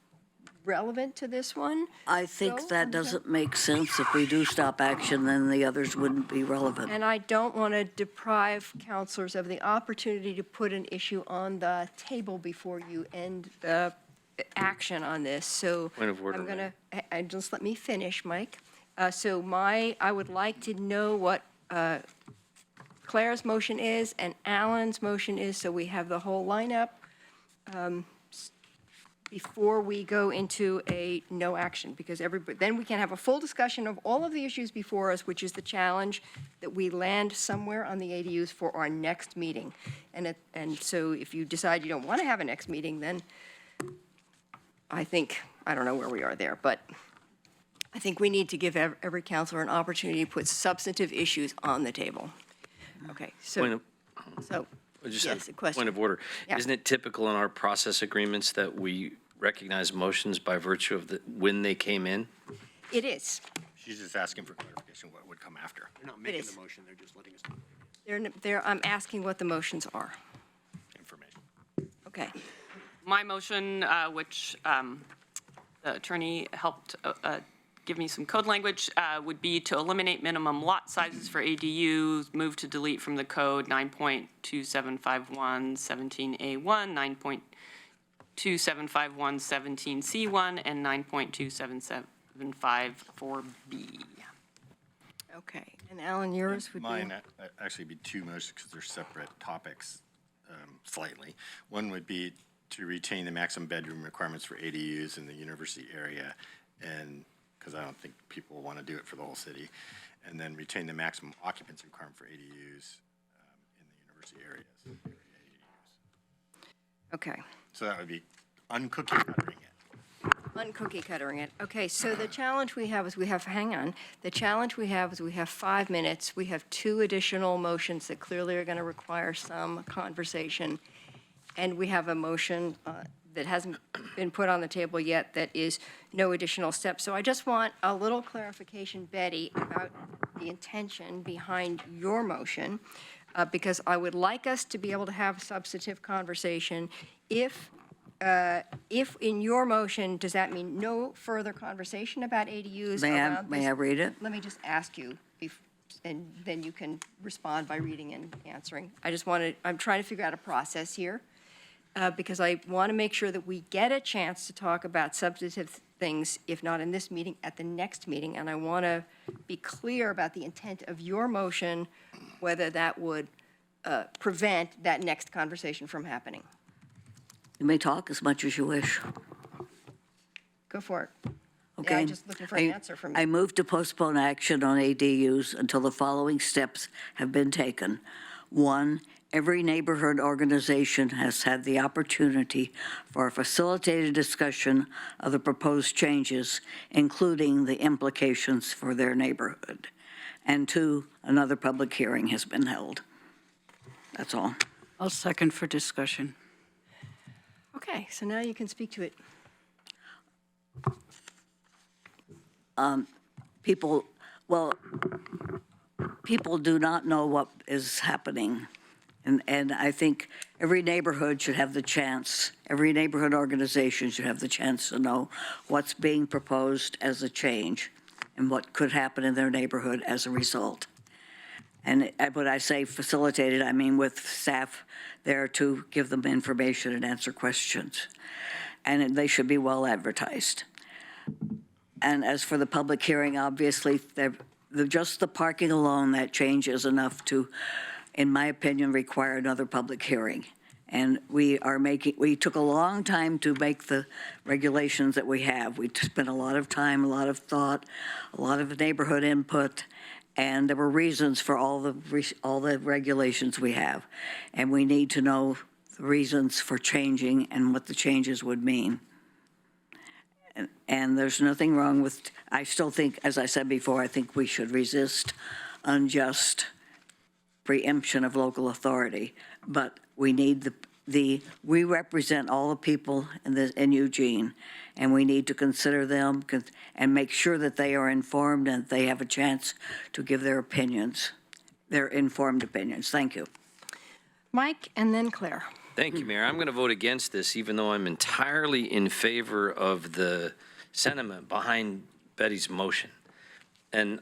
relevant to this one. I think that doesn't make sense. If we do stop action, then the others wouldn't be relevant. And I don't want to deprive counselors of the opportunity to put an issue on the table before you end the action on this. So Point of order, I'm going to, just let me finish, Mike. I would like to know what Claire's motion is and Alan's motion is, so we have the whole lineup before we go into a no action, because then we can have a full discussion of all of the issues before us, which is the challenge that we land somewhere on the ADUs for our next meeting. And so if you decide you don't want to have a next meeting, then I don't know where we are there, but I think we need to give every counselor an opportunity to put substantive issues on the table. Okay, Point so, Just yes, a a question. point of order. Yeah. Isn't it typical in our process agreements that we recognize motions by virtue of when they came in? It is. She's just asking for clarification, what would come after? They're not making is. the motion, they're just letting us know. I'm asking what the motions are. Information. Okay. My motion, which the attorney helped give me some code language, would be to eliminate minimum lot sizes for ADUs, move to delete from the code 9.2751 17A1, 9.2751 17C1, and 9.2775 4B. Okay. And Alan, yours would be? Mine actually be two motions because they're separate topics slightly. One would be to retain the maximum bedroom requirements for ADUs in the university area, and because I don't think people will want to do it for the whole city, and then retain the maximum occupancy requirement for ADUs in the university areas. Okay. So that would be uncookie cuttering it. Uncookie cuttering it. Okay, so the challenge we have is the challenge we have is we have 5 minutes. We have 2 additional motions that clearly are going to require some conversation. And we have a motion that hasn't been put on the table yet that is no additional steps. So I just want a little clarification, Betty, about the intention behind your motion, because I would like us to be able to have substantive conversation. If in your motion, does that mean no further conversation about ADUs around this? May I read it? Let me just ask you, and then you can respond by reading and answering. I'm trying to figure out a process here, because I want to make sure that we get a chance to talk about substantive things, if not in this meeting, at the next meeting, and I want to be clear about the intent of your motion, whether that would prevent that next conversation from happening. You may talk as much as you wish. Go for it. Okay. I'm just looking for an answer from you. I move to postpone action on ADUs until the following steps have been taken. 1, every neighborhood organization has had the opportunity for a facilitated discussion of the proposed changes, including the implications for their neighborhood. And 2, another public hearing has been held. That's all. I'll second for discussion. Okay, so now you can speak to it. people, well, people do not know what is happening. And I think every neighborhood should have the chance, every neighborhood organization should have the chance to know what's being proposed as a change and what could happen in their neighborhood as a result. And when I say facilitated, I mean with staff there to give them information and answer questions. And they should be well advertised. And as for the public hearing, obviously, just the parking alone, that change is enough to, in my opinion, require another public hearing. And we took a long time to make the regulations that we have. We spent a lot of time, a lot of thought, a lot of neighborhood input, and there were reasons for all the regulations we have. And we need to know the reasons for changing and what the changes would mean. And there's nothing wrong with, I still think, as I said before, I think we should resist unjust preemption of local authority. But we need we represent all the people in Eugene, and we need to consider them and make sure that they are informed and they have a chance to give their opinions, their informed opinions. Thank you. Mike, and then Claire. Thank you, Mayor. I'm going to vote against this, even though I'm entirely in favor of the sentiment behind Betty's motion. And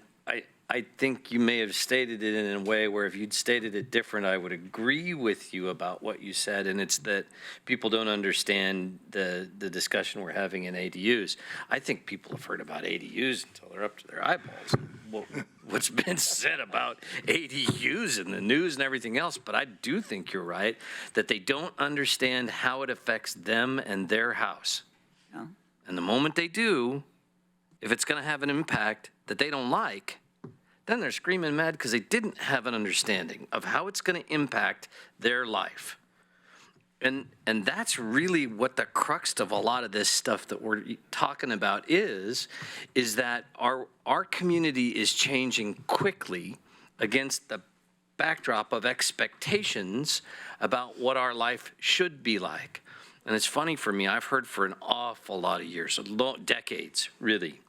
I think you may have stated it in a way where if you'd stated it different, I would agree with you about what you said, and it's that people don't understand the discussion we're having in ADUs. I think people have heard about ADUs until they're up to their eyeballs. Well, what's been said about ADUs in the news and everything else, but I do think you're right, that they don't understand how it affects them and their house. No. And the moment they do, if it's going to have an impact that they don't like, then they're screaming mad because they didn't have an understanding of how it's going to impact their life. And that's really what the crux of a lot of this stuff that we're talking about is that our community is changing quickly against the backdrop of expectations about what our life should be like. And it's funny for me, I've heard for an awful lot of years, decades really,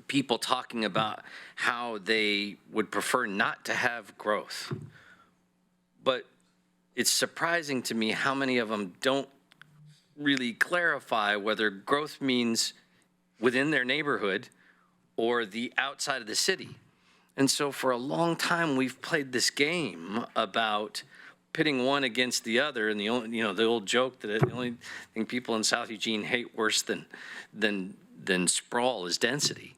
people talking about how they would prefer not to have growth. But it's surprising to me how many of them don't really clarify whether growth means within their neighborhood or the outside of the city. And so for a long time, we've played this game about pitting one against the other, and the old joke that the only thing people in South Eugene hate worse than sprawl is density.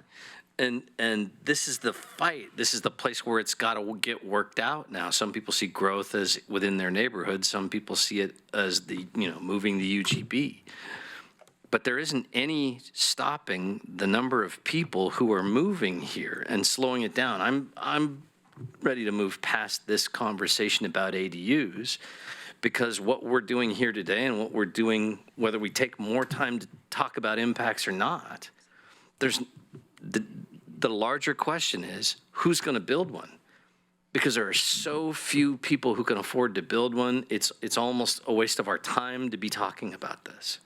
And this is the fight. This is the place where it's got to get worked out now. Some people see growth as within their neighborhood. Some people see it as moving the UGB. But there isn't any stopping the number of people who are moving here and slowing it down. I'm ready to move past this conversation about ADUs, because what we're doing here today and what we're doing, whether we take more time to talk about impacts or not, there's the larger question is, who's going to build one? Because there are so few people who can afford to build one, it's almost a waste of our time to be talking about this.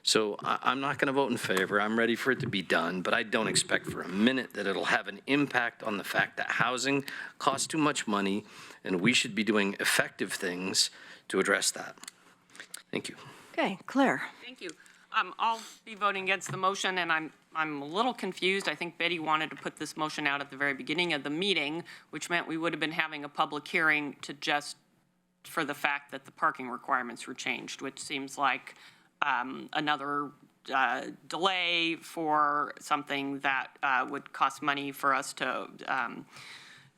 So I'm not going to vote in favor. I'm ready for it to be done, but I don't expect for a minute that it'll have an impact on the fact that housing costs too much money, and we should be doing effective things to address that. Thank you. Okay, Claire. Thank you. I'll be voting against the motion, and I'm a little confused. I think Betty wanted to put this motion out at the very beginning of the meeting, which meant we would have been having a public hearing for the fact that the parking requirements were changed, which seems like another delay for something that would cost money for us to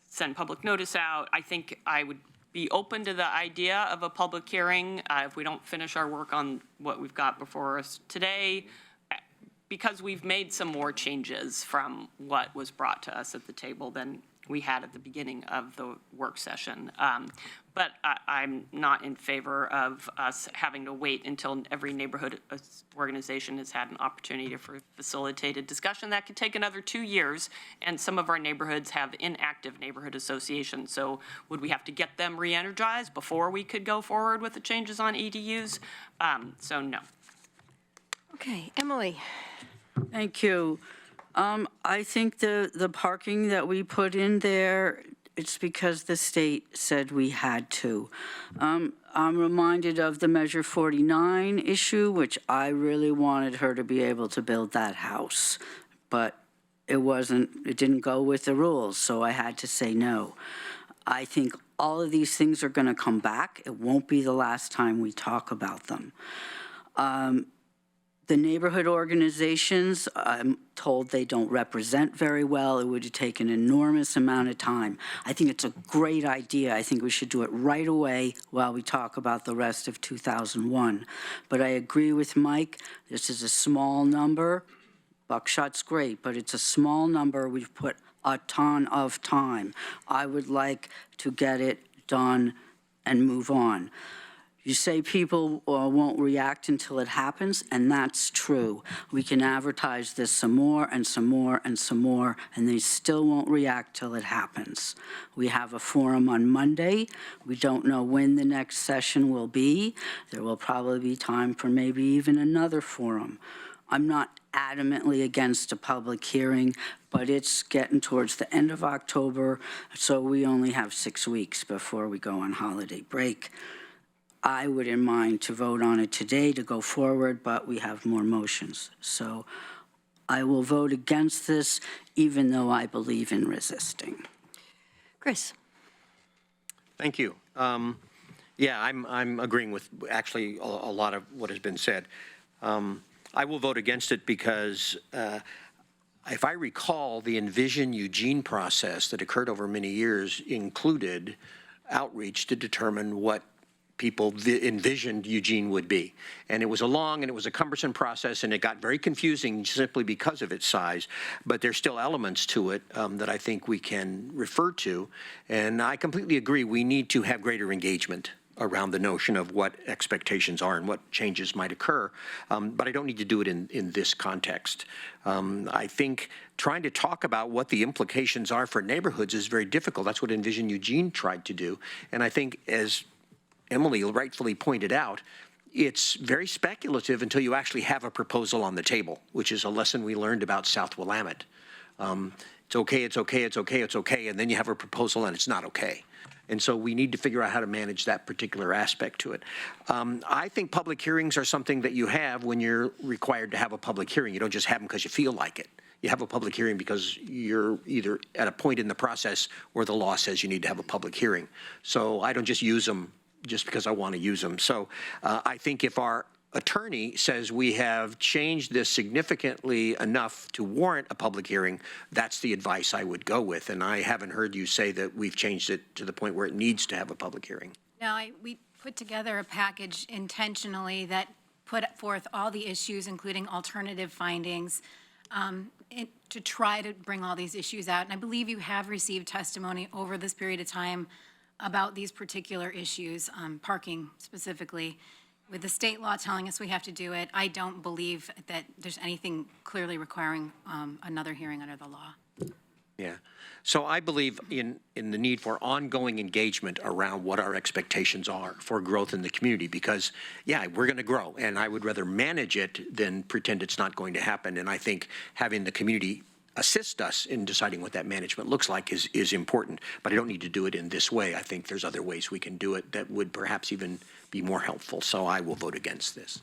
send public notice out. I think I would be open to the idea of a public hearing if we don't finish our work on what we've got before us today, because we've made some more changes from what was brought to us at the table than we had at the beginning of the work session. But I'm not in favor of us having to wait until every neighborhood organization has had an opportunity for facilitated discussion. That could take another 2 years, and some of our neighborhoods have inactive neighborhood associations. So would we have to get them re-energized before we could go forward with the changes on EDUs? So no. Okay, Emily. Thank you. I think the parking that we put in there, it's because the state said we had to. I'm reminded of the Measure 49 issue, which I really wanted her to be able to build that house, but it didn't go with the rules, so I had to say no. I think all of these things are going to come back. It won't be the last time we talk about them. The neighborhood organizations, I'm told they don't represent very well. It would take an enormous amount of time. I think it's a great idea. I think we should do it right away while we talk about the rest of 2001. But I agree with Mike, this is a small number. Buckshot's great, but it's a small number. We've put a ton of time. I would like to get it done and move on. You say people won't react until it happens, and that's true. We can advertise this some more and some more and some more, and they still won't react till it happens. We have a forum on Monday. We don't know when the next session will be. There will probably be time for maybe even another forum. I'm not adamantly against a public hearing, but it's getting towards the end of October, so we only have 6 weeks before we go on holiday break. I wouldn't mind to vote on it today to go forward, but we have more motions. So I will vote against this, even though I believe in resisting. Chris? Thank you. Yeah, I'm agreeing with actually a lot of what has been said. I will vote against it because if I recall, the Envision Eugene process that occurred over many years included outreach to determine what people envisioned Eugene would be. And it was a long and it was a cumbersome process, and it got very confusing simply because of its size. But there's still elements to it that I think we can refer to. And I completely agree, we need to have greater engagement around the notion of what expectations are and what changes might occur. But I don't need to do it in this context. I think trying to talk about what the implications are for neighborhoods is very difficult. That's what Envision Eugene tried to do. And I think, as Emily rightfully pointed out, it's very speculative until you actually have a proposal on the table, which is a lesson we learned about South Willamette. It's okay, it's okay, it's okay, it's okay, and then you have a proposal and it's not okay. And so we need to figure out how to manage that particular aspect to it. I think public hearings are something that you have when you're required to have a public hearing. You don't just have them because you feel like it. You have a public hearing because you're either at a point in the process or the law says you need to have a public hearing. So I don't just use them just because I want to use them. So I think if our attorney says we have changed this significantly enough to warrant a public hearing, that's the advice I would go with. And I haven't heard you say that we've changed it to the point where it needs to have a public hearing. No, we put together a package intentionally that put forth all the issues, including alternative findings, to try to bring all these issues out. And I believe you have received testimony over this period of time about these particular issues, parking specifically. With the state law telling us we have to do it, I don't believe that there's anything clearly requiring another hearing under the law. Yeah. So I believe in the need for ongoing engagement around what our expectations are for growth in the community because, yeah, we're going to grow, and I would rather manage it than pretend it's not going to happen. And I think having the community assist us in deciding what that management looks like is important, but I don't need to do it in this way. I think there's other ways we can do it that would perhaps even be more helpful. So I will vote against this.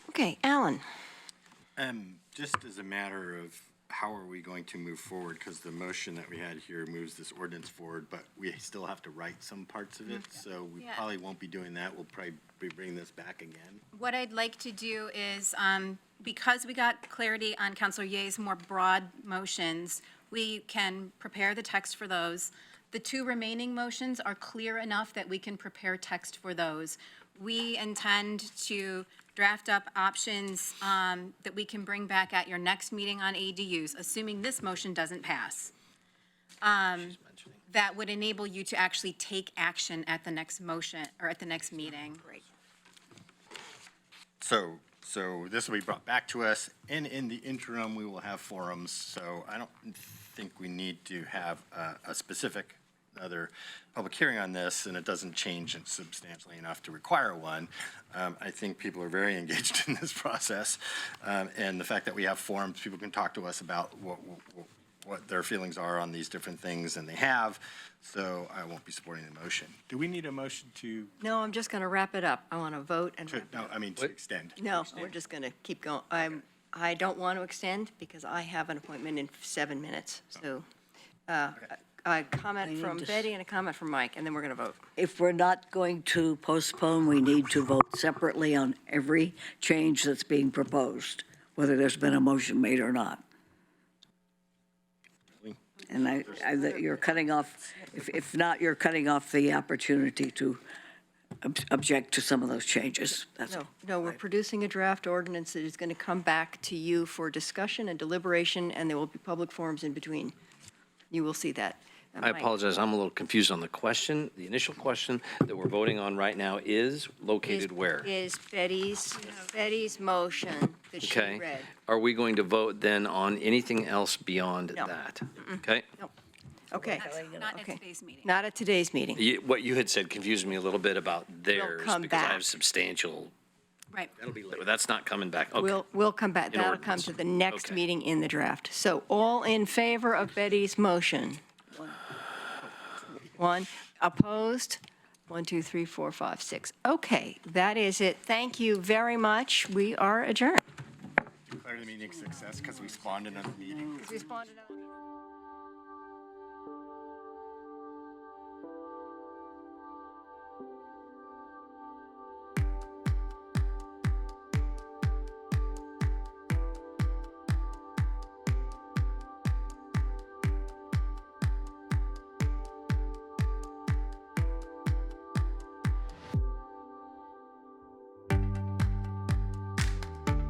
Okay, Alan. Just as a matter of how are we going to move forward, because the motion that we had here moves this ordinance forward, but we still have to write some parts of it, so we probably won't be doing that. We'll probably be bringing this back again. What I'd like to do is, because we got clarity on Councilor Ye's more broad motions, we can prepare the text for those. The two remaining motions are clear enough that we can prepare text for those. We intend to draft up options that we can bring back at your next meeting on ADUs, assuming this motion doesn't pass. That would enable you to actually take action at the next motion, or at the next meeting. Great. So this will be brought back to us, and in the interim, we will have forums. So I don't think we need to have a specific another public hearing on this, and it doesn't change it substantially enough to require one. I think people are very engaged in this process, and the fact that we have forums, people can talk to us about what their feelings are on these different things, and they have, so I won't be supporting the motion. Do we need a motion to, No, I'm just going to wrap it up. I want to vote and. no, I mean, to extend? No, we're just going to keep going. I don't want to extend because I have an appointment in 7 minutes. So a comment from Betty and a comment from Mike, and then we're going to vote. If we're not going to postpone, we need to vote separately on every change that's being proposed, whether there's been a motion made or not. And you're cutting off, if not, you're cutting off the opportunity to object to some of those changes. That's No, we're producing a draft ordinance that is going to come back to you for discussion and deliberation, and there will be public forums in between. You will see that. I Mike? apologize, I'm a little confused on the question. The initial question that we're voting on right now is located where? Is Betty's motion that she Okay. read. Are we going to vote then on anything else beyond No. that? Okay? Okay. Not at Okay. today's meeting. Not at today's meeting. What you had said confused me a little bit about theirs come because I back. have substantial, Right. that's not coming back. Okay. We'll come back. In That'll come ordinance. to the next Okay. meeting in the draft. So all in favor of Betty's motion? One. Opposed? 1, 2, 3, 4, 5, 6. Okay, that is it. Thank you very much. We are adjourned. Declare the meeting a success because we spawned another meeting. Responded.